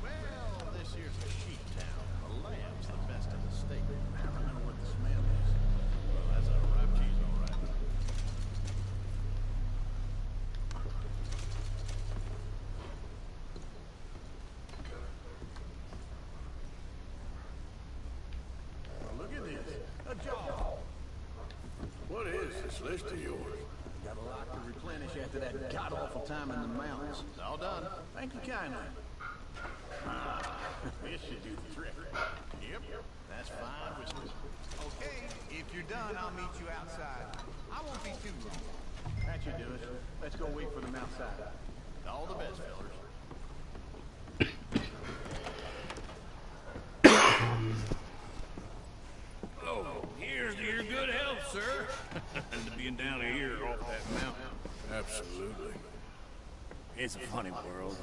Well, this here's a sheep town. The lamb's the best in the state. I don't know what the smell is. Well, that's a ripe cheese, all right. Well, look at this. A job. What is this list of yours? Got a lot to replenish after that god-awful time in the mountains. It's all done. Thank you kindly. This should do the trick. Yep, that's fine whiskey. Okay, if you're done, I'll meet you outside. I won't be too long. That should do it. Let's go wait for them outside. All the best, fellers. Oh, here's to your good health, sir. And to being down here off that mountain. Absolutely. It's a funny world.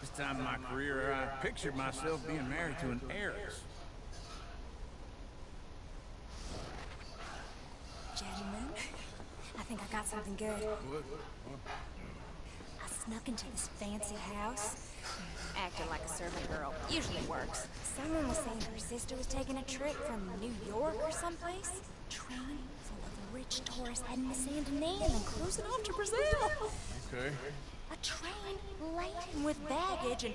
This time in my career, I pictured myself being married to an heiress. Gentlemen, I think I got something good. What? I snuck into this fancy house. Acting like a servant girl. Usually works. Someone was saying her sister was taking a trip from New York or someplace. Train full of rich tourists heading to Saint Denis and then cruising off to Brazil. Okay. A train laden with baggage and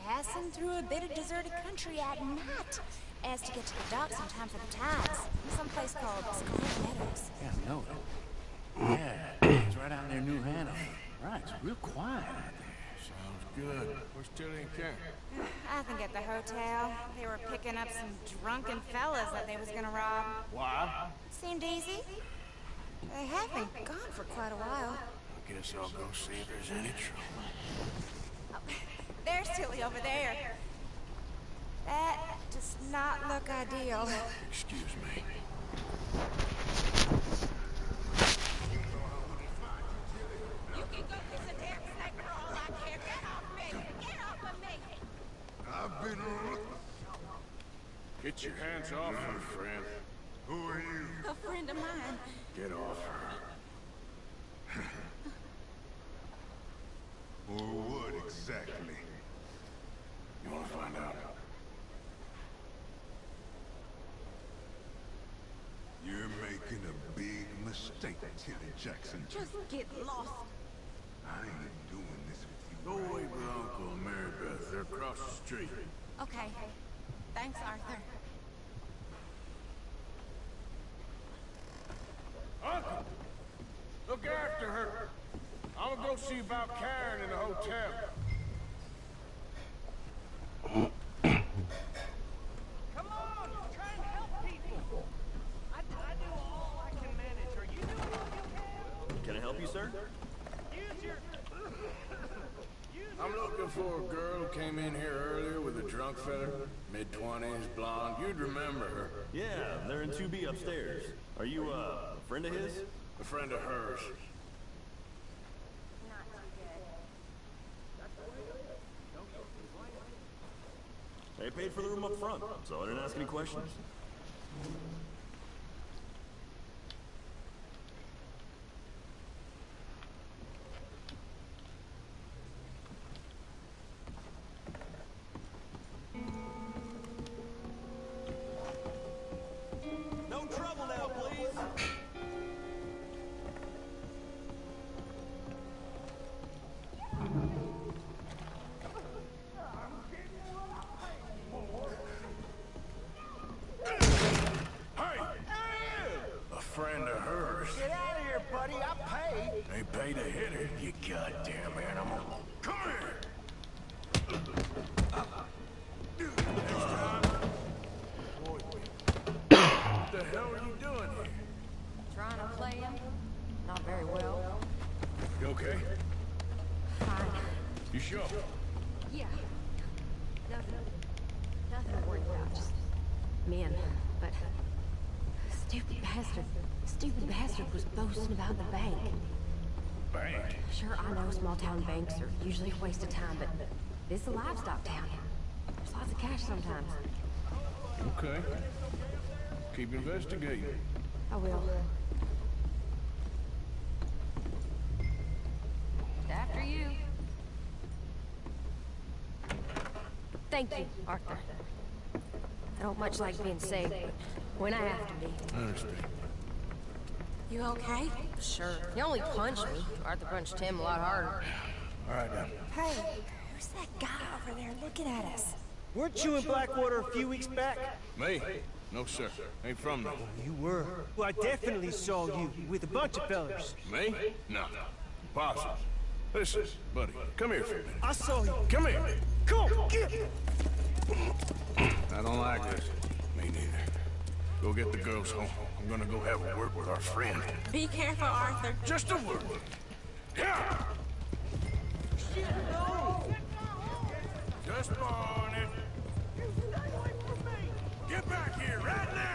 passing through a bit of deserted country at night, as to get to the docks in time for the tides. Someplace called Scarlet Meadows. Yeah, I know it. Yeah, it's right out near New Hanover. Right, it's real quiet out there. Sounds good. Where's Tilly and Karen? I think at the hotel. They were picking up some drunken fellas that they was gonna rob. Why? Seemed easy. They have been gone for quite a while. I guess I'll go see if there's any trouble. Oh, there's Tilly over there. That does not look ideal. Excuse me. You can go kiss a damn snake for all I care. Get off me! Get off of me! I've been... Get your hands off her, friend. Who are you? A friend of mine. Get off her. Or what exactly? You want to find out? You're making a big mistake, Tilly Jackson. Just get lost. I ain't doing this with you. Go away with Uncle and Mary Beth. They're across the street. Okay. Thanks, Arthur. Uncle! Look after her. I'm gonna go see about Karen in the hotel. Come on, try and help people. I do all I can manage. Are you doing all you can? Can I help you, sir? Use your... I'm looking for a girl who came in here earlier with a drunk fella. Mid-20s, blonde. You'd remember her. Yeah, they're in 2B upstairs. Are you, a friend of his? A friend of hers. They paid for the room up front, so I didn't ask any questions. No trouble now, please. Friend of hers. Get out of here, buddy. I paid. They paid to hit her, you goddamn animal. Come here! What the hell are you doing here? Trying to play him? Not very well. You okay? Fine. You sure? Yeah. Nothing to worry about. Just men. But stupid bastard was boasting about the bank. Bank? Sure, I know small town banks are usually a waste of time, but this is a livestock town. There's lots of cash sometimes. Okay. Keep investigating. I will. After you. Thank you, Arthur. I don't much like being saved, but when I have to be. I understand. You okay? Sure. He only punched me. Arthur punched him a lot harder. All right, now. Hey, who's that guy over there looking at us? Weren't you in Blackwater a few weeks back? Me? No, sir. Ain't from there. You were. Well, I definitely saw you with a bunch of fellas. Me? No. Impossible. Listen, buddy, come here for a minute. I saw you. Come here. Come on, get. I don't like this. Me neither. Go get the girls home. I'm gonna go have a word with our friend. Be careful, Arthur. Just a word. Yeah! Shit, no! Just morning. Get back here right now!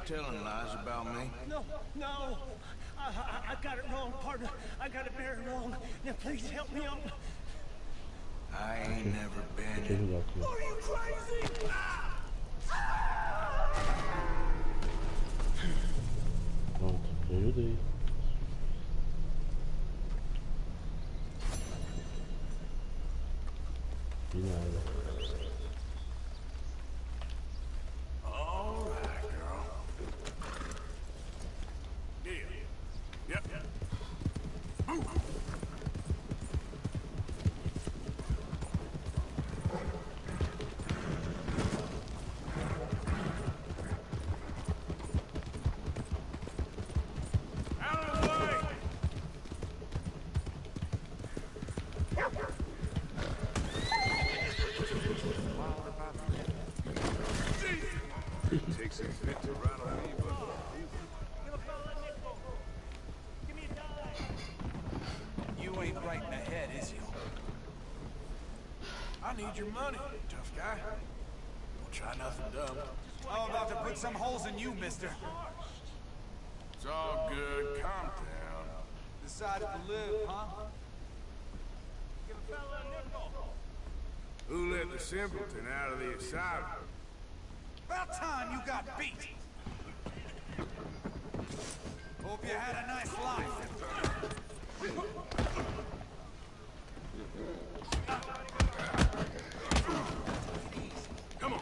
telling lies about me? No, no. I got it wrong, partner. I got it very wrong. Now please help me up. I ain't never been. Are you crazy? Pronto, eu ajudei. De nada. All right, girl. Yep. Move. Takes a bit to rattle me, but You ain't right in the head, is you? I need your money, tough guy. Don't try nothing dumb. I'm about to put some holes in you, mister. It's all good. Calm down. Decided to live, huh? who let the simpleton out of the asylum? About time you got beat. Hope you had a nice life. Come on.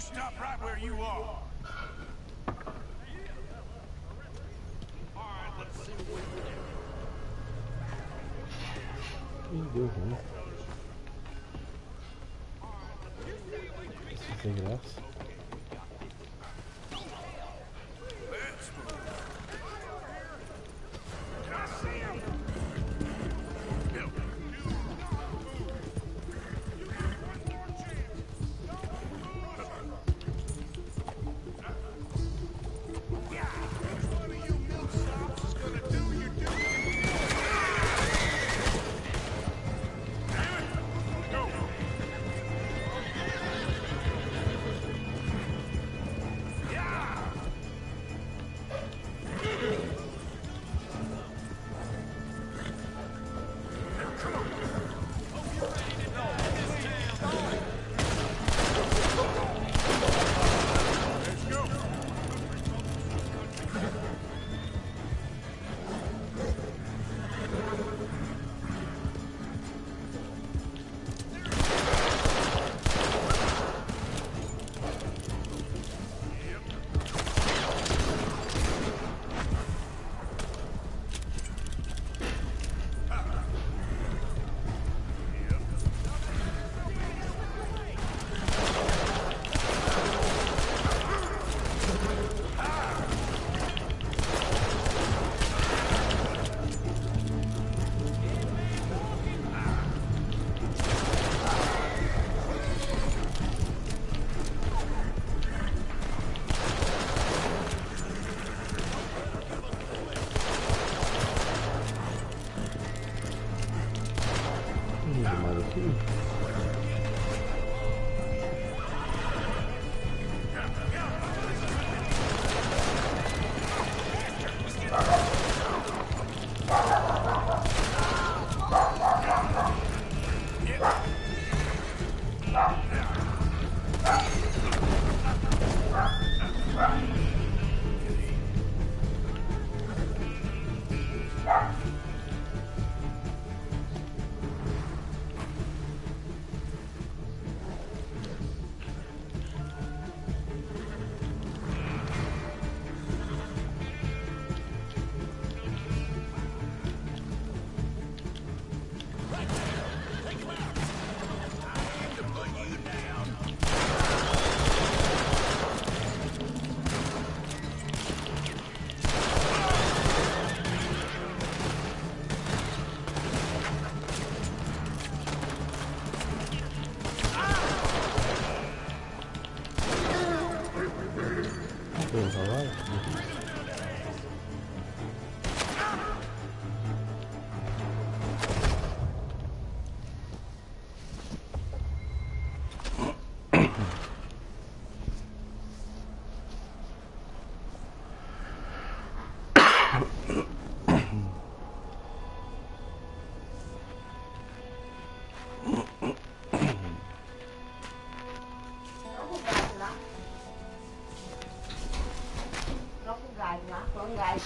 Stop right where you are. Alright, let's see what we Ih, deu ruim. Sem graça.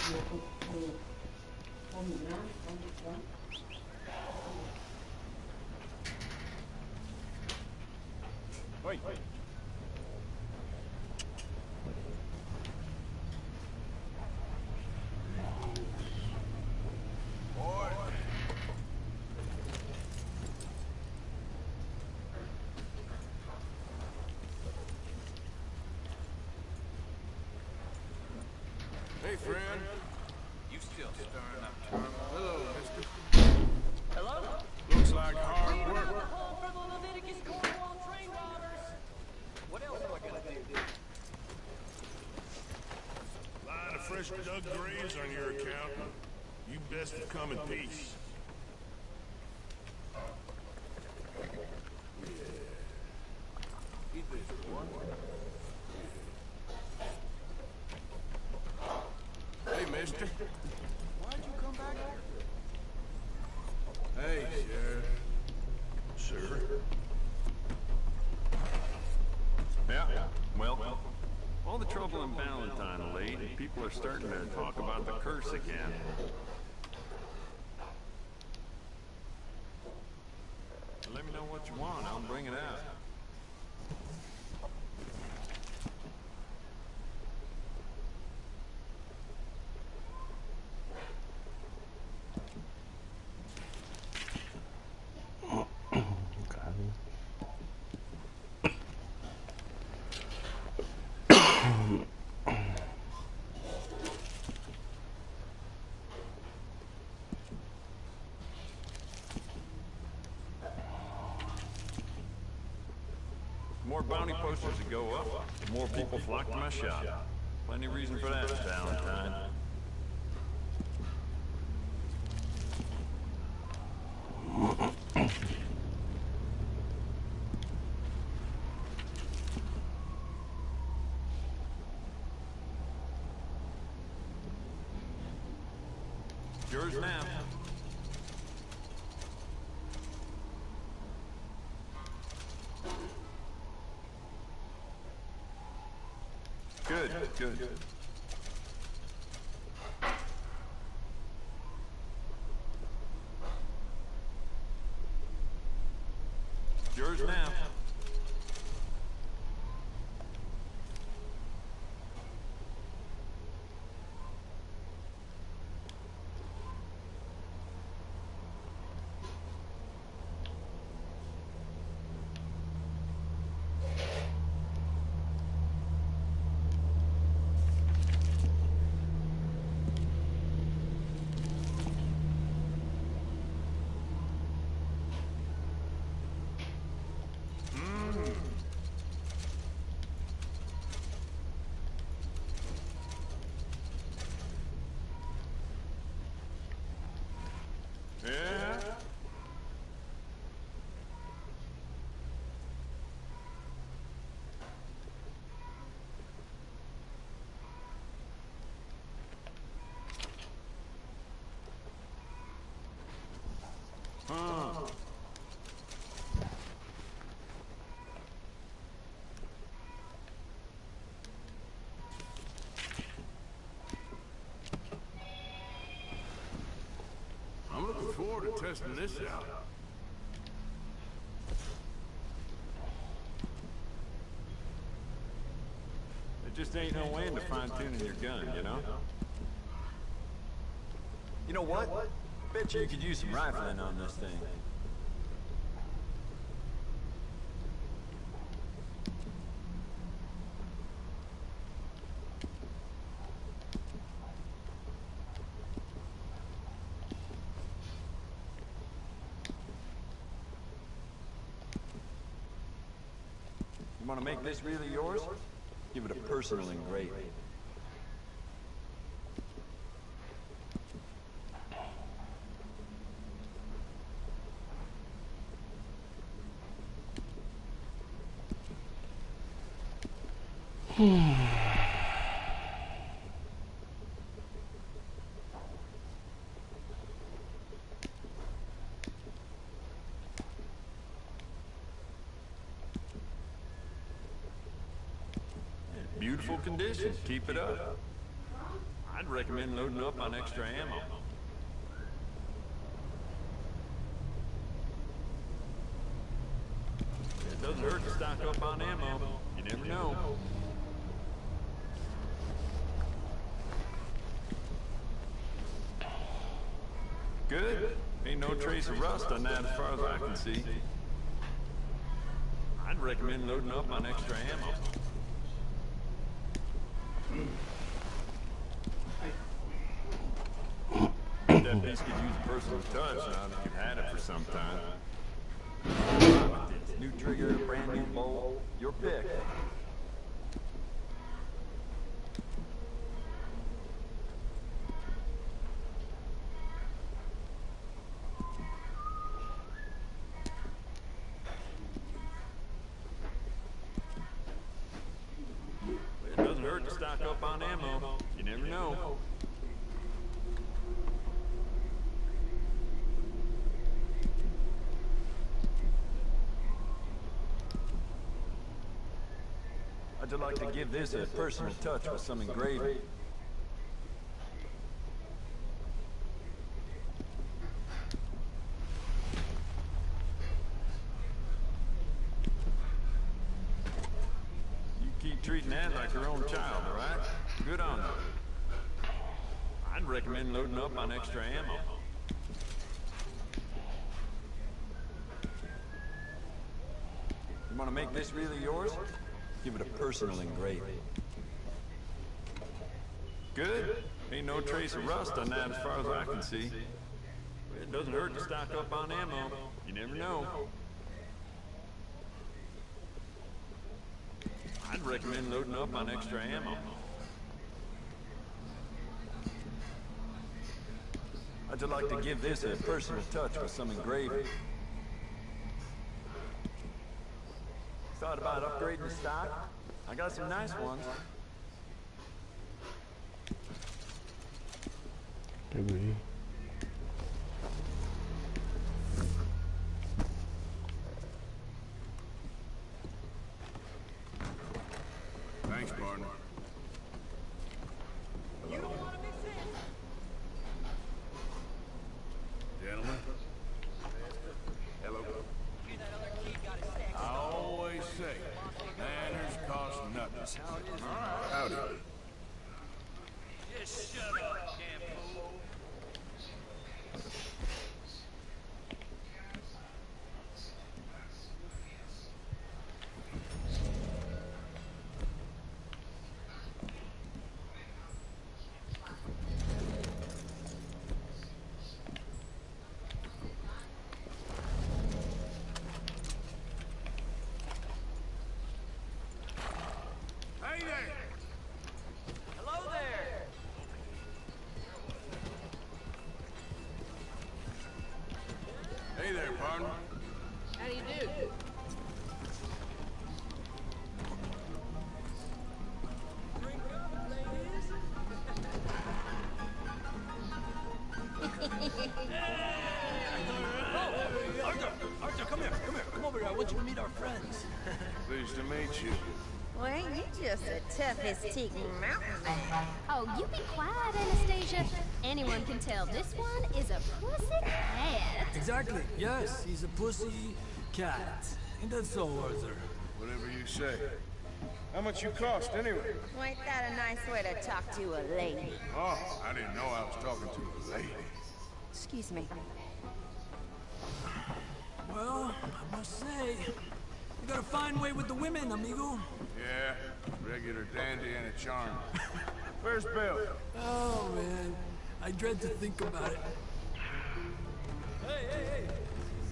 Wait. Hey, friend. You still stirring up trouble? Hello, mister. Hello? Looks like hard work. Home for the Leviticus Cornwall train robbers. What else am I gonna do? Line of fresh dug graves on your account. You best have come in peace. Eat this one. Hey, mister. Why'd you come back here? Hey, Sheriff. Sir? Yeah, well, all the trouble in Valentine lately, people are starting to talk about the curse again. Let me know what you want, I'll bring it out. The more bounty posters that go up, the more people flock to my shop. Plenty of reason for that, Valentine. Yours now. Good. Yours now. Yeah. I'm looking forward to testing this out. There just ain't no end to fine-tuning your gun, you know? You know what? Bet you could use some rifling on this thing. You want to make this really yours? Give it a personal engraving. Beautiful condition. Keep it up. I I'd recommend loading up on extra ammo. It doesn't hurt to stock up on ammo. You never know. Good. Ain't no trace of rust on that as far as I can see. I'd recommend loading up on extra ammo. That piece could use a personal touch now that you've had it for some time. New trigger, brand new bolt, your pick. It doesn't hurt to stock up on ammo. You never know. I'd like to give this a personal touch with some engraving. You keep treating that like your own child, all right? Good on you. I'd recommend loading up on extra ammo. You want to make this really yours? Give it a personal engraving. Good. Ain't no trace of rust on that as far as I can see. It doesn't hurt to stock up on ammo. You never know. I'd recommend loading up on extra ammo. I'd like to give this a personal touch with some engraving. Thought about upgrading the stock? I got some nice ones. Agree. Thanks, partner. You don't want to be seen. Gentlemen. Hello. I always say, manners cost nothing. Howdy. Just shut up, damn fool. Hey there! Hello there. Hey there, partner. How do you do? Drink up, ladies. Arthur, come here. Come over here. I want you to meet our friends. Pleased to meet you. Well, ain't you just the toughest teak mountain man? Oh, you be quiet, Anastasia. Anyone can tell this one is a pussy cat. Exactly. Yes, he's a pussy cat. Ain't that so, Arthur? Whatever you say. How much you cost, anyway? Well, ain't that a nice way to talk to a lady? Oh, I didn't know I was talking to a lady. Excuse me. Well, I must say, you got a fine way with the women, amigo. Yeah, regular dandy and a charm. Where's Bill? Oh, man. I dread to think about it. Hey!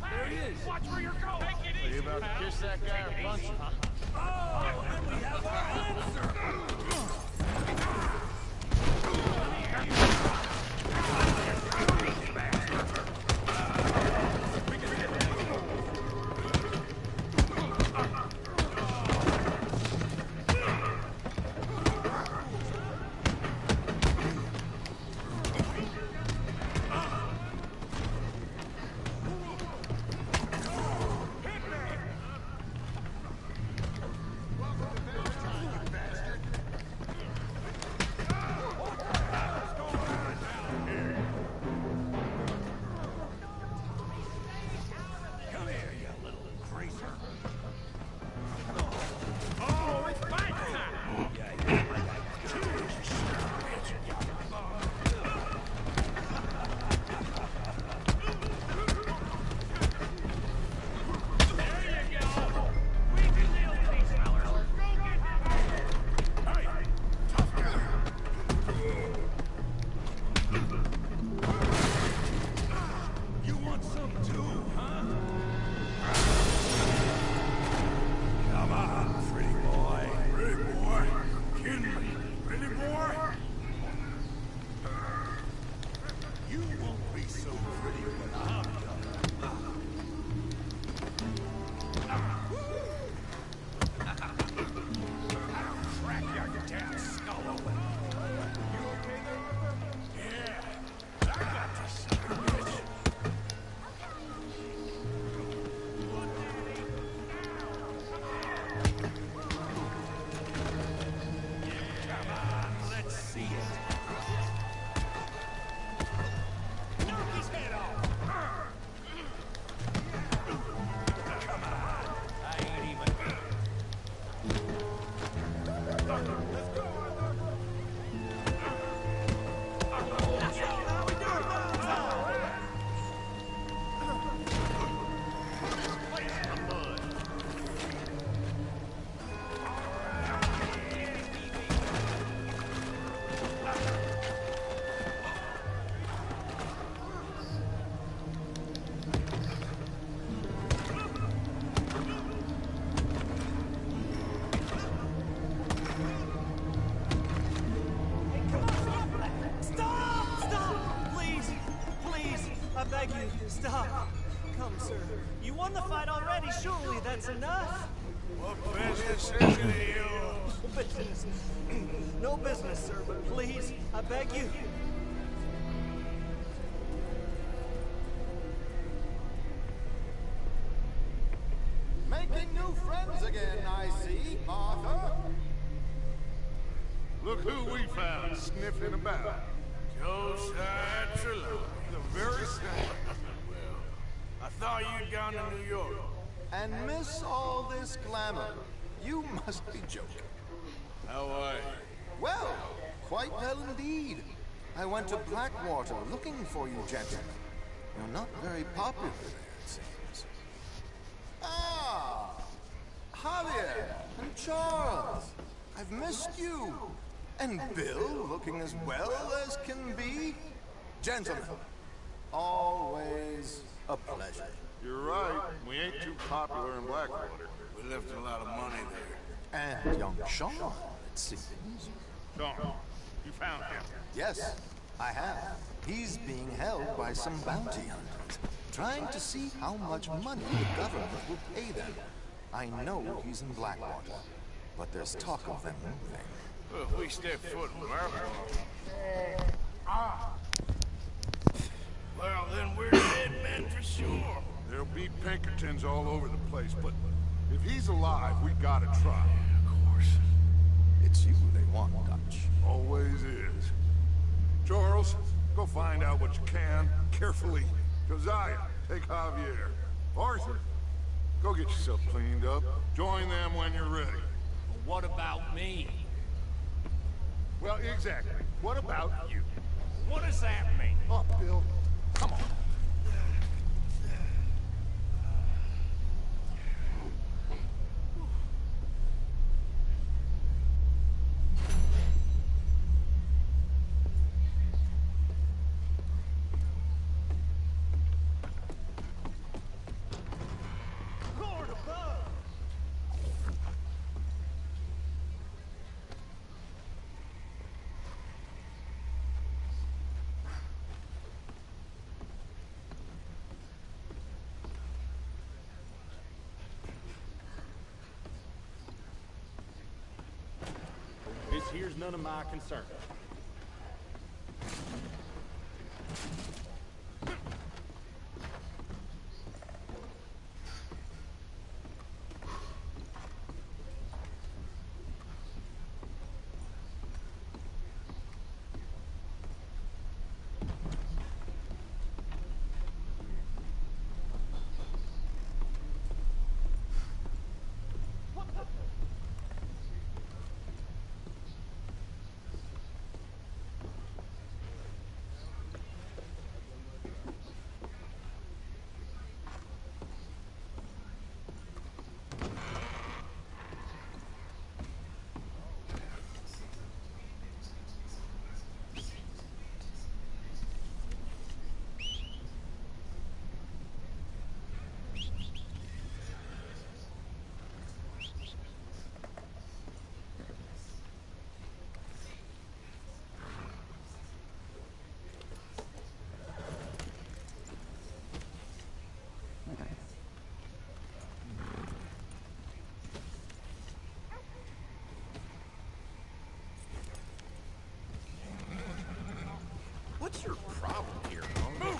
There he is. Watch where you're going. Take it Are easy. you about to kiss that guy or punch him? Oh, and we have our answer. I beg you, stop. Come, sir. You won the fight already, surely that's enough? What business is it of yours? No business. No business, sir, but please, I beg you. Making new friends again, I see, Arthur. Look who we found sniffing about. Josiah Trelawney. The very same. Well, I thought you'd gone to New York. And miss all this glamour. You must be joking. How are you? Well, quite well indeed. I went to Blackwater looking for you, gentlemen. You're not very popular there, it seems. Ah! Javier and Charles. I've missed you. And Bill, looking as well as can be. Gentlemen, always a pleasure. You're right. We ain't too popular in Blackwater. We left a lot of money there. And young Sean, it seems. Sean, you found him. Yes, I have. He's being held by some bounty hunters, trying to see how much money the government will pay them. I know he's in Blackwater, but there's talk of them moving. Well, if we step foot in Blackwater... Well, then we're dead men for sure. There'll be Pinkertons all over the place, but if he's alive, we gotta try. Of course. It's you they want, Dutch. Always is. Charles, go find out what you can, carefully. Josiah, take Javier. Arthur, go get yourself cleaned up. Join them when you're ready. But what about me? Well, exactly. What about you? What does that mean? Oh, Bill, come on. This here's none of my concern. What's your problem here, Move!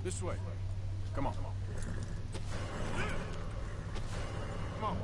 This way. Come on. Come on.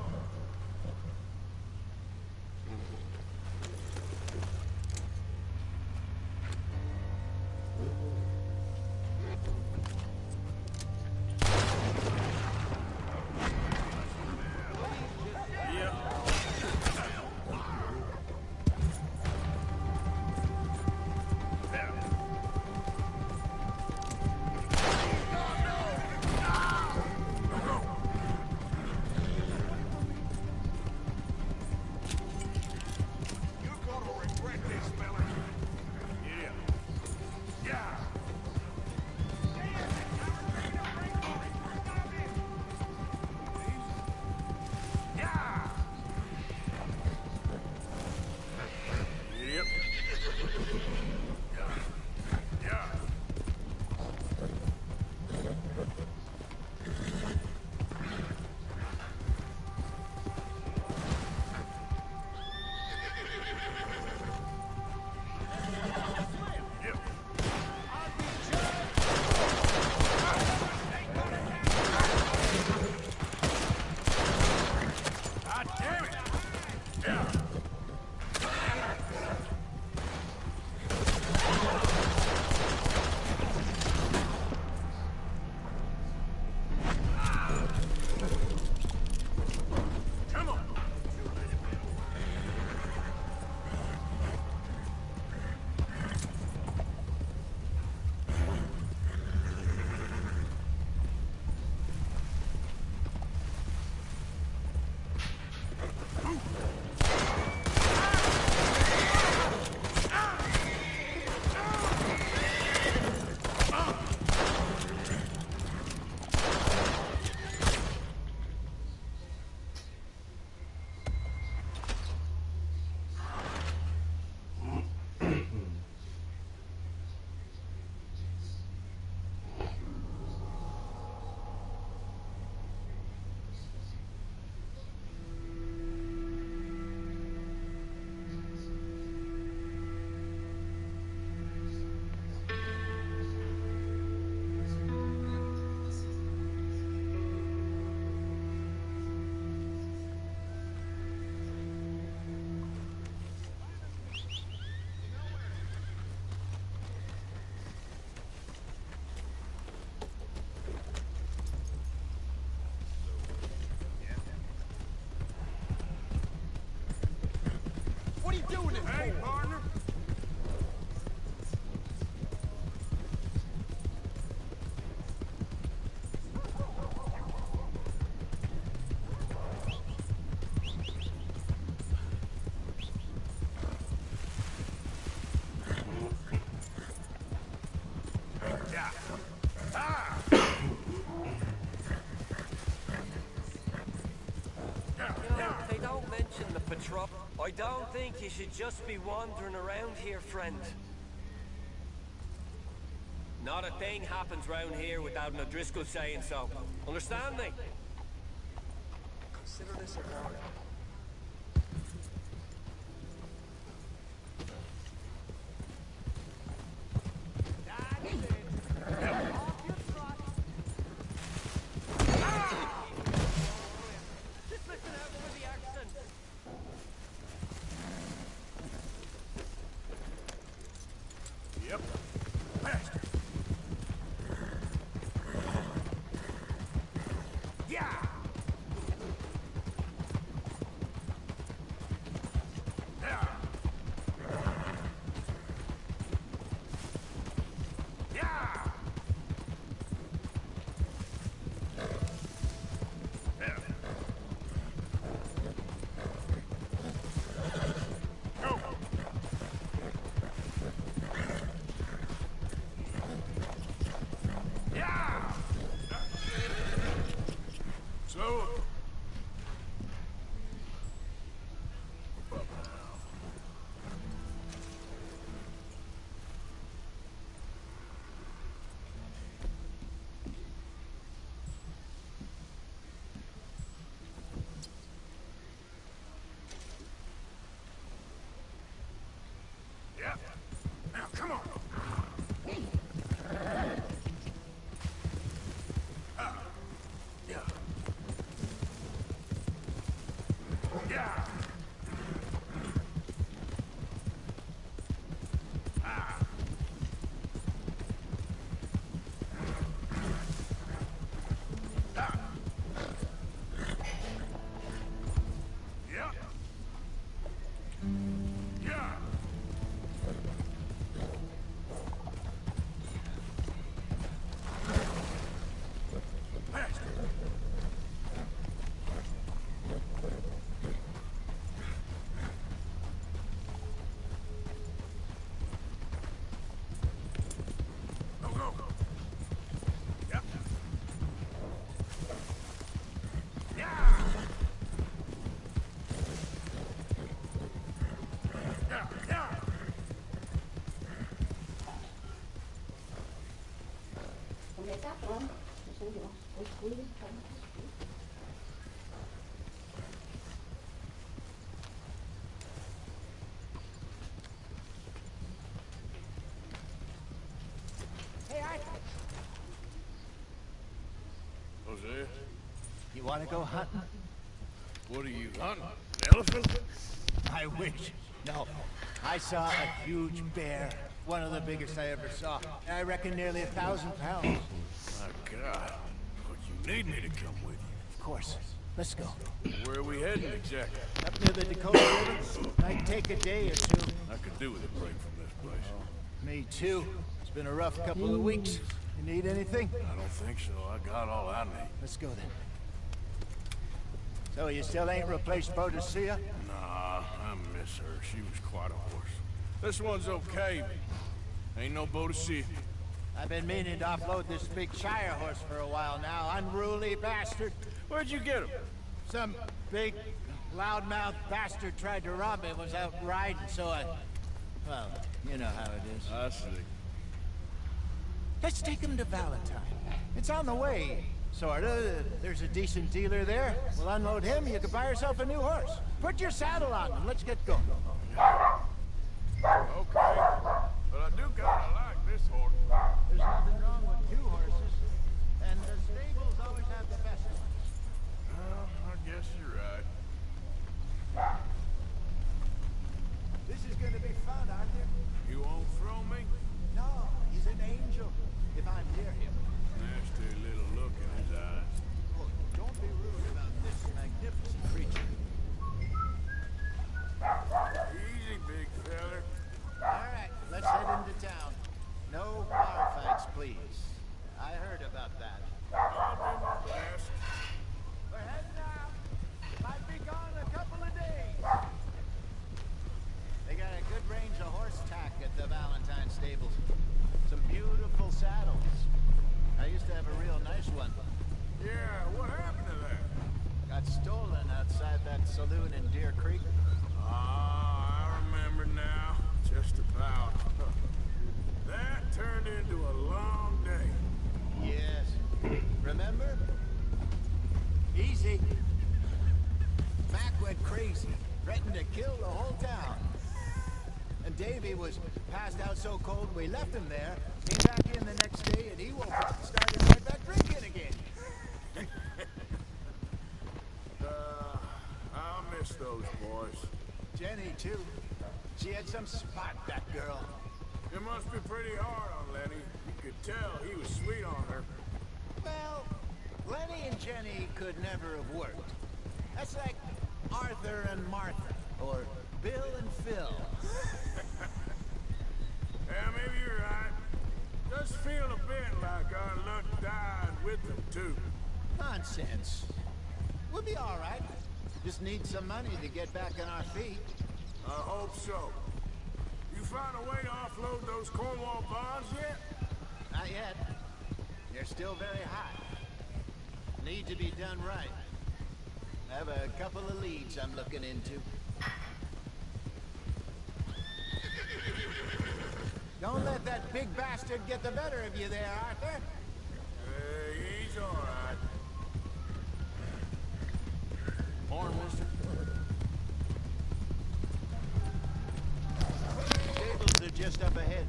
doing it? Hey, partner. They don't mention the patrol. I don't think you should just be wandering around here, friend. Not a thing happens round here without an O'Driscoll saying so. Understand me? Consider this a warning. Come on. Jose, You want to go hunting? what are you hunting? An elephant? I wish. No. I saw a huge bear. One of the biggest I ever saw. I reckon nearly 1,000 pounds. My God. But you need me to come with you. Of course. Let's go. Where are we heading exactly? Up near the Dakota River. Might take a day or two. I could do with a break from this place. Me too. It's been a rough couple of weeks. You need anything? I don't think so. I got all I need. Let's go then. So you still ain't replaced Boadicea? Nah, I miss her. She was quite a horse. This one's okay. Ain't no Boadicea. I've been meaning to offload this big Shire horse for a while now. Unruly bastard. Where'd you get him? Some big, loudmouth bastard tried to rob me. Was out riding, so I... Well, you know how it is. I see. Let's take him to Valentine. It's on the way. Sorta. There's a decent dealer there. We'll unload him, you can buy yourself a new horse. Put your saddle on and let's get going. Okay. But I do kinda like this horse. There's nothing wrong with two horses. And the stables always have the best ones. Well, I guess you're right. This is gonna be fun, Arthur. You won't throw me? No, he's an angel. If I'm near him. Nasty little look in his eyes. Oh, don't be rude about this magnificent creature. about that. I'll do my best. We're heading out. Might be gone a couple of days. They got a good range of horse tack at the Valentine stables. Some beautiful saddles. I used to have a real nice one. Yeah, what happened to that? Got stolen outside that saloon in Deer Creek. Ah, I remember now. Just about. That turned into a long day. Yes. Remember? Easy. Mac went crazy, threatened to kill the whole town. And Davy was passed out so cold we left him there, came back in the next day, and he woke up and started right back drinking again. I'll miss those boys. Jenny, too. She had some spot, that girl. It must be pretty hard on Lenny. You could tell he was sweet on her. Well, Lenny and Jenny could never have worked. That's like Arthur and Martha, or Bill and Phil. Yeah, maybe you're right. Does feel a bit like our luck died with them, too. Nonsense. We'll be all right. Just need some money to get back on our feet. I hope so. You found a way to offload those Cornwall bonds yet? Not yet. They're still very high. Need to be done right. I have a couple of leads I'm looking into. Don't let that big bastard get the better of you there, Arthur. He's all right. Morning, mister. Stables are just up ahead.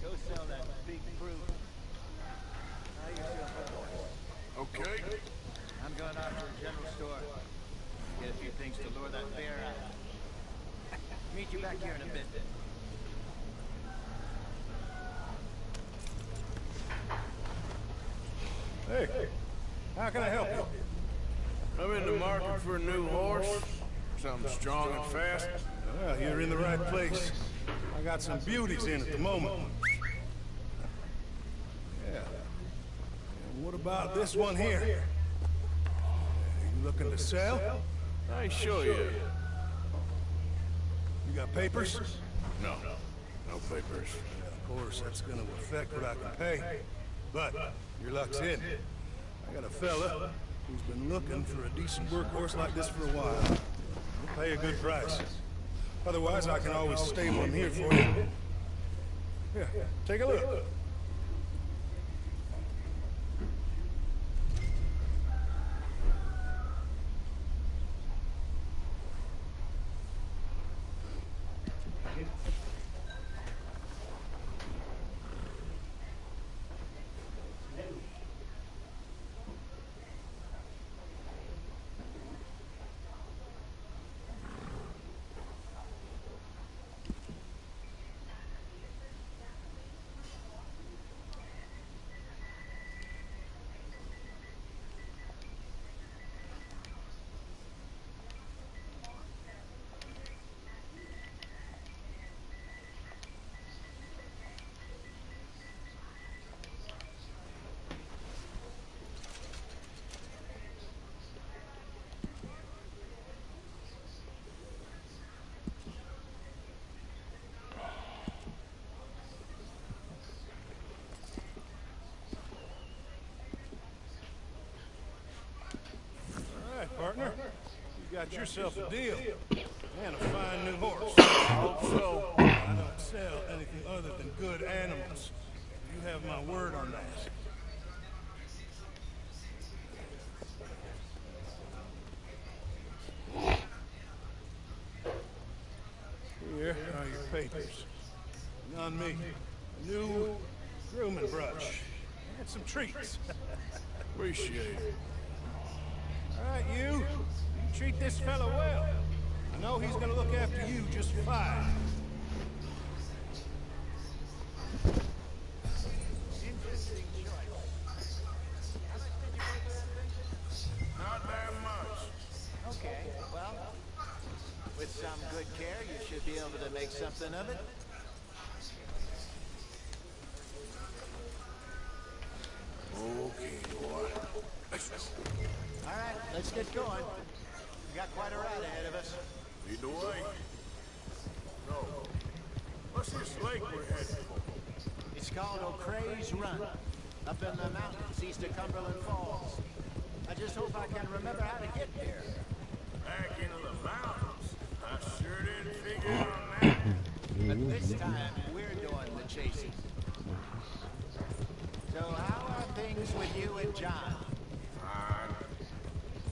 Go sell that big fruit. How you feel, boys? Okay. I'm going out to the general store. Get a few things to lure that bear out. Meet you back here in a bit. Hey, how can I help you? I'm in the market for a new horse. Something strong and fast. Well, you're in the right place. I got some beauties in at the moment. Yeah. And what about this one here? You looking to sell? I ain't sure yet. You got papers? No. No papers. Yeah, of course, that's gonna affect what I can pay. But your luck's in. I got a fella who's been looking for a decent workhorse like this for a while. He'll pay a good price. Otherwise, I can always stable him here for you. Here, take a look. Partner, you got yourself a deal and a fine new horse. I hope so. I don't sell anything other than good animals. You have my word on that. Here are your papers. And on me, a new grooming brush and some treats. Appreciate it. All right, you treat this fella well. I know he's gonna look after you just fine. Interesting choice. How much did you pay for that thing? Not that much. Okay, well, With some good care, you should be able to make something of it. Okay, boy. All right, let's get going. We got quite a ride ahead of us. Lead the way. No. What's this lake we're heading for? It's called O'Creagh's Run, up in the mountains east of Cumberland Falls. I just hope I can remember how to get there. Back into the mountains? I sure didn't figure on that. But this time, we're doing the chasing. So how are things with you and John? Fine.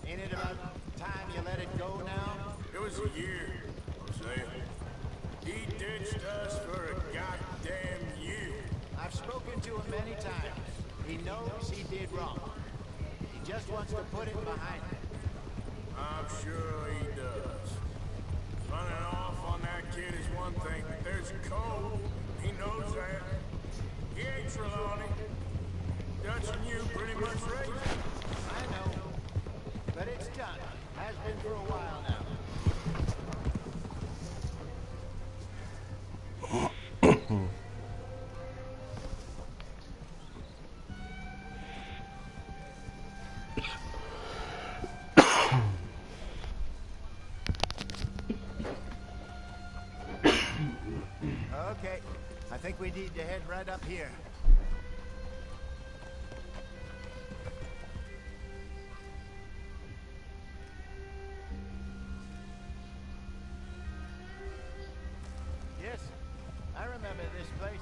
Ain't it about time you let it go now? It was a year, Jose. He ditched us for a goddamn year. I've spoken to him many times. He knows he did wrong. He just wants to put it behind him. I'm sure he does. Running off on that kid is one thing, but there's code. He knows that. He ain't Trelawney. Dutch and you pretty much raised him. I know. But it's done. Has been for a while now. Okay, I think we need to head right up here. Yes, I remember this place.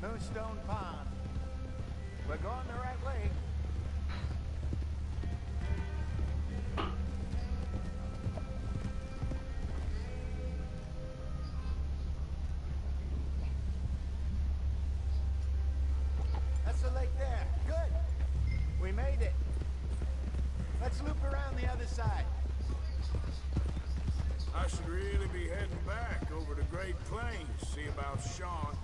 Moonstone Pond. We're going the right way. That's the lake there. Good. We made it. Let's loop around the other side. I should really be heading back over the Great Plains, see about Sean.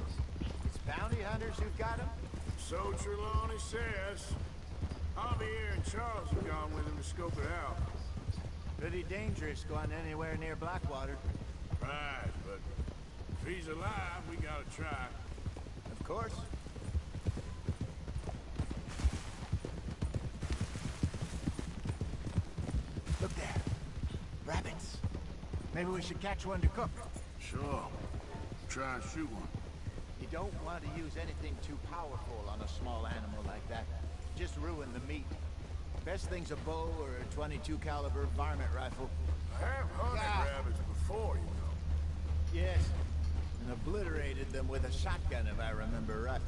It's bounty hunters who've got him? So Trelawney says. Javier and Charles have gone with him to scope it out. Pretty dangerous going anywhere near Blackwater. Right, but if he's alive, we gotta try. Of course. Look there. Rabbits. Maybe we should catch one to cook. Sure. Try and shoot one. You don't want to use anything too powerful on a small animal like that. Just ruin the meat. Best thing's a bow or a 22 caliber varmint rifle. I have hunted rabbits before, you know. Yes. And obliterated them with a shotgun, if I remember right.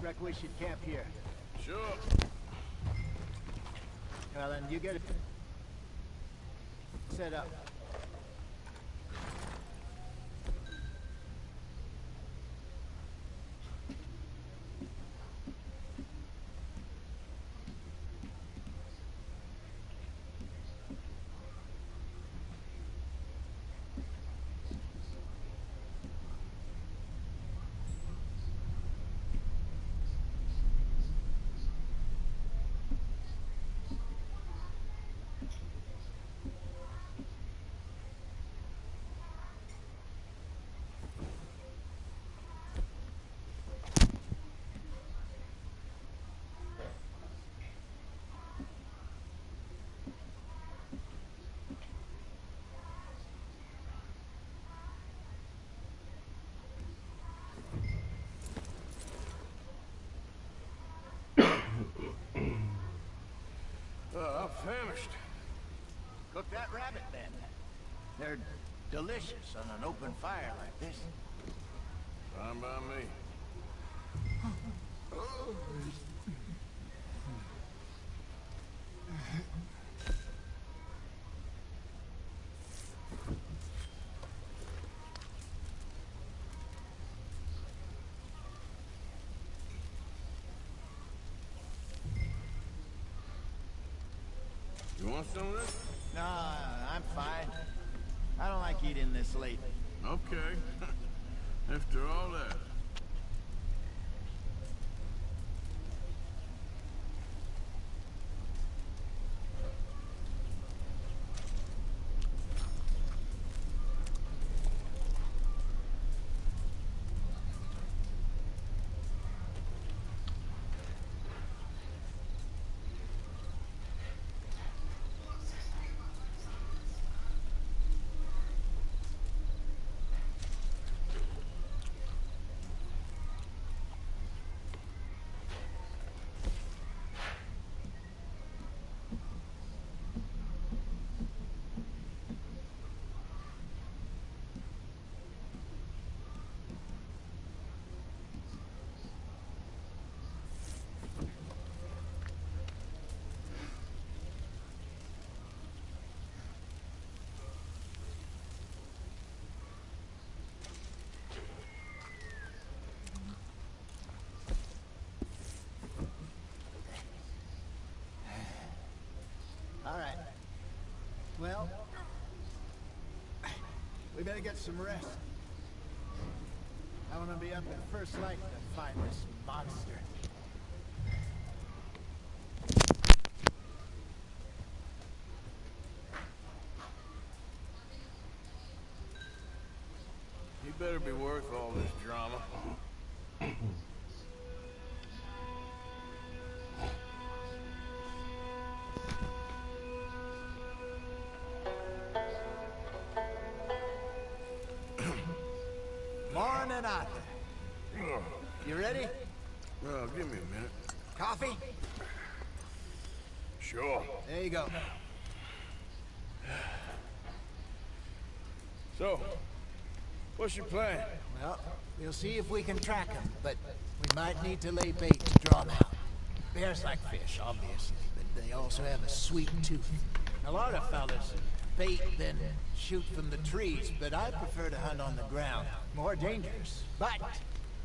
reckon we should camp here. Sure. Well, then you get it set up. I'm famished. Cook that rabbit, then. They're delicious on an open fire like this. Fine by me. You want some of this? No, I'm fine. I don't like eating this late. Okay. After all that. All right. Well, we better get some rest. I want to be up at first light to find this monster. You better be worth all this drama. Morning, Arthur. You ready? Well, give me a minute. Coffee? Sure. There you go. So, what's your plan? Well, we'll see if we can track him, but we might need to lay bait to draw him out. Bears like fish, obviously, but they also have a sweet tooth. A lot of fellas bait then shoot from the trees, but I prefer to hunt on the ground. More dangerous, but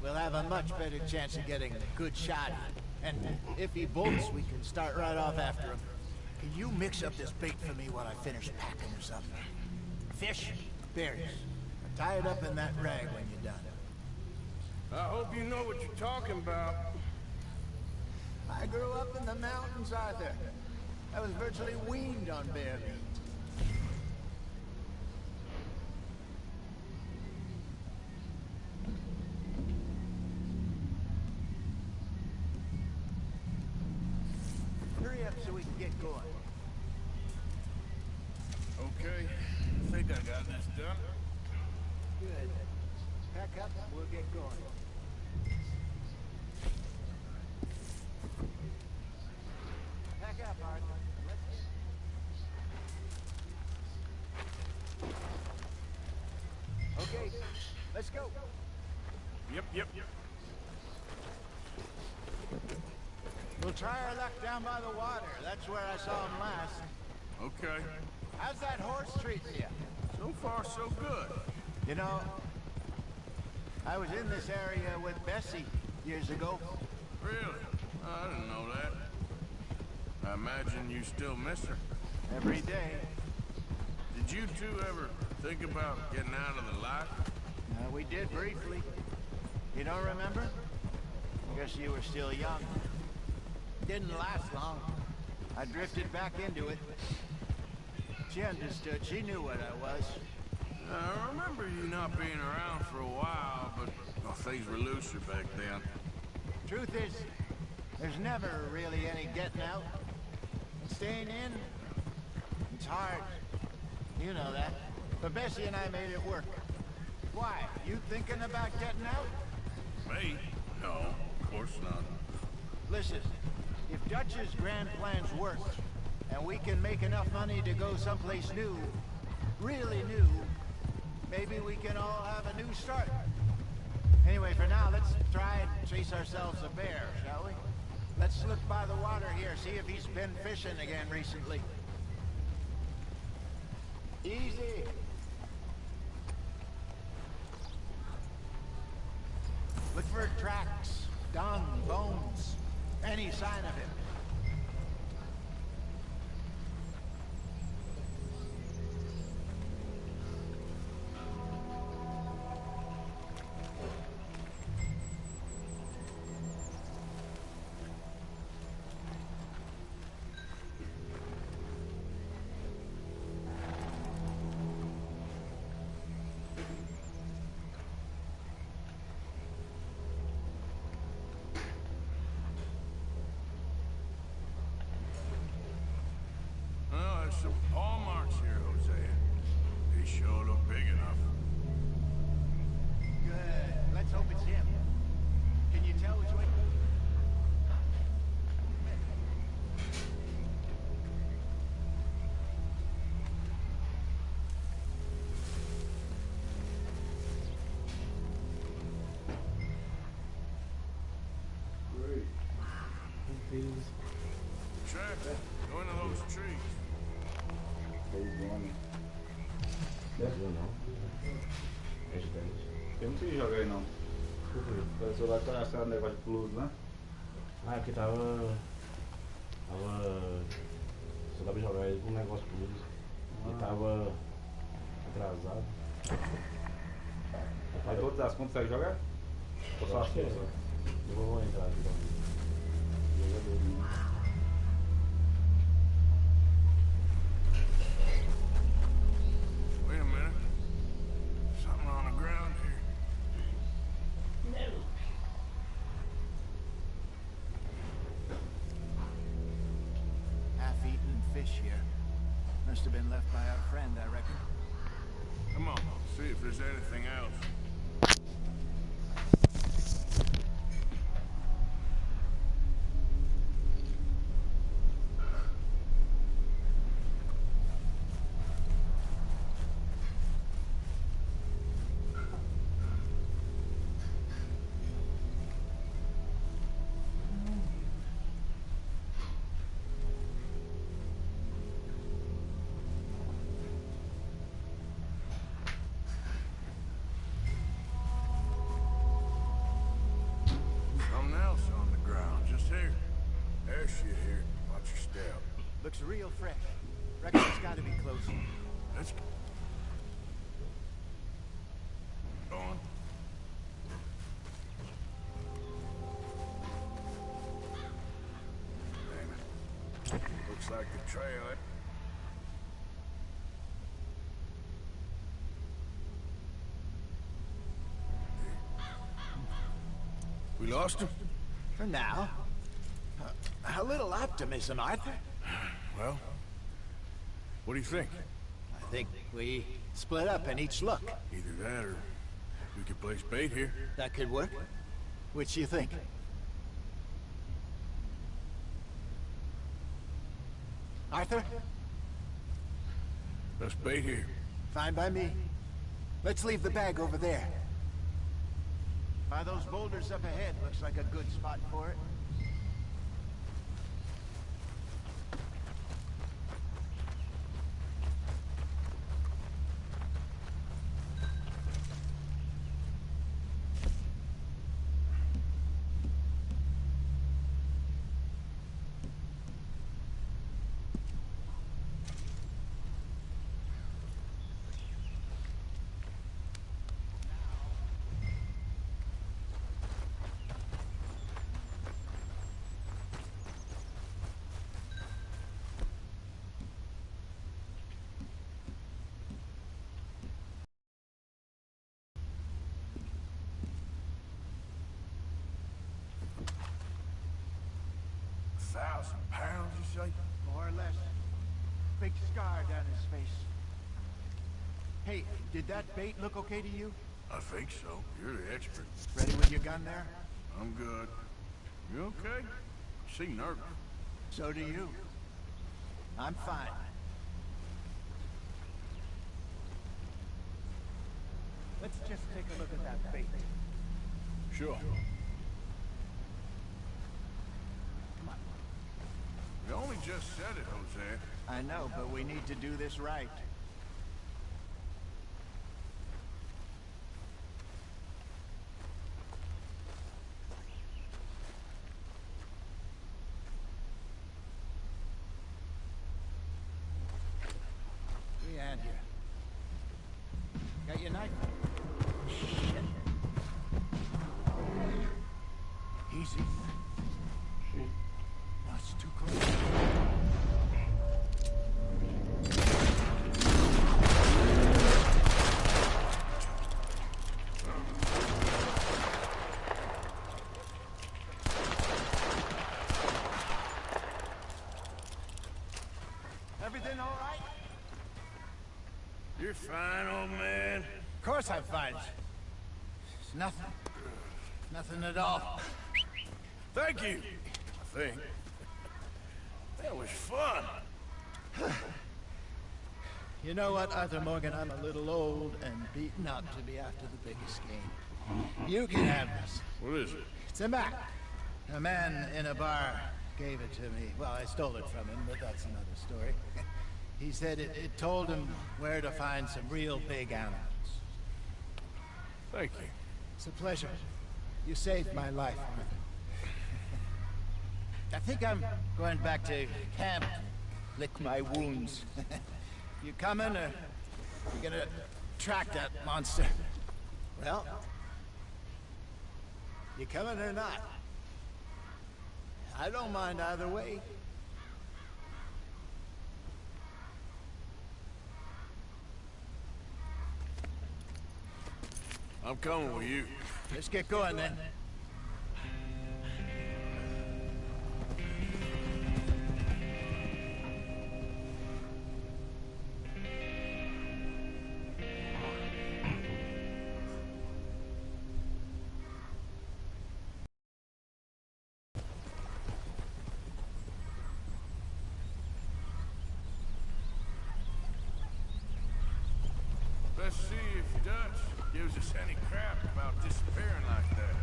we'll have a much better chance of getting a good shot. And if he bolts, we can start right off after him. Can you mix up this bait for me while I finish packing or something? Fish, berries. Tie it up in that rag when you're done. I hope you know what you're talking about. I grew up in the mountains, Arthur. I was virtually weaned on bear meat. Hurry up so we can get going. Okay, I think I got this done. Good. Pack up and we'll get going. Pack up, Arthur. Okay, let's go. Yep. try our luck down by the water. That's where I saw him last. Okay. How's that horse treating you? So far, so good. You know, I was in this area with Bessie years ago. Really? I didn't know that. I imagine you still miss her. Every day. Did you two ever think about getting out of the lot? We did briefly. You don't remember? I guess you were still young. Didn't last long. I drifted back into it. She understood. She knew what I was. I remember you not being around for a while, but well, things were looser back then. Truth is, there's never really any getting out. Staying in, it's hard. You know that. But Bessie and I made it work. Why? You thinking about getting out? Me? No, of course not. Listen, if Dutch's grand plans work, and we can make enough money to go someplace new, really new, maybe we can all have a new start. Anyway, for now, let's try and chase ourselves a bear, shall we? Let's look by the water here, see if he's been fishing again recently. Easy. Look for tracks, dung, bones, any sign of him. Some paw marks here, Hosea. They sure look big enough. Good. Let's hope it's him. Can you tell which way? Great. Check. Go into those trees. Eu não sei jogar aí não. O celular tá achando negócio de plus, né? Ah, é porque tava. Só dava pra jogar ele com um negócio plus. E tava atrasado. Aí todas as contas consegue jogar? Ou só as acho que é. suas? Eu vou entrar aqui também. Jogador. Wait a minute. Something on the ground here. No. Half-eaten fish here. Must have been left by our friend, I reckon. Come on, see if there's anything else. Looks real fresh. Reckon it's gotta be close. Let's go on. Damn it. Looks like the trail. We lost him? For now. A little optimism, Arthur. Well, what do you think? I think we split up and each look. Either that or we could place bait here. That could work. Which you think? Arthur? Let's bait here. Fine by me. Let's leave the bag over there. By those boulders up ahead, looks like a good spot for it. 1,000 pounds, you say? More or less. Big scar down his face. Hey, did that bait look okay to you? I think so. You're the expert. Ready with your gun there? I'm good. You okay? You seem nervous. So do you. I'm fine. Let's just take a look at that bait. Sure. Come on. You only just said it, Jose. I know, but we need to do this right. Here. Got your knife? Shit. Easy. No, it's too close. Everything all right? You're fine, old man. Of course I'm fine. It's nothing. Nothing at all. Thank you. I think. That was fun. You know what, Arthur Morgan? I'm a little old and beaten up to be after the biggest game. You can have this. What is it? It's a map. A man in a bar gave it to me. Well, I stole it from him, but that's another story. He said it told him where to find some real big animals. Thank you. It's a pleasure. You saved my life, Arthur. I think I'm going back to camp to lick my wounds. You coming, or you gonna track that monster? Well, you coming or not? I don't mind either way. I'm coming with you. Let's get going then. Let's see if Dutch gives us any crap about disappearing like that.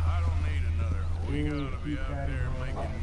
I don't need another. We gotta be out there making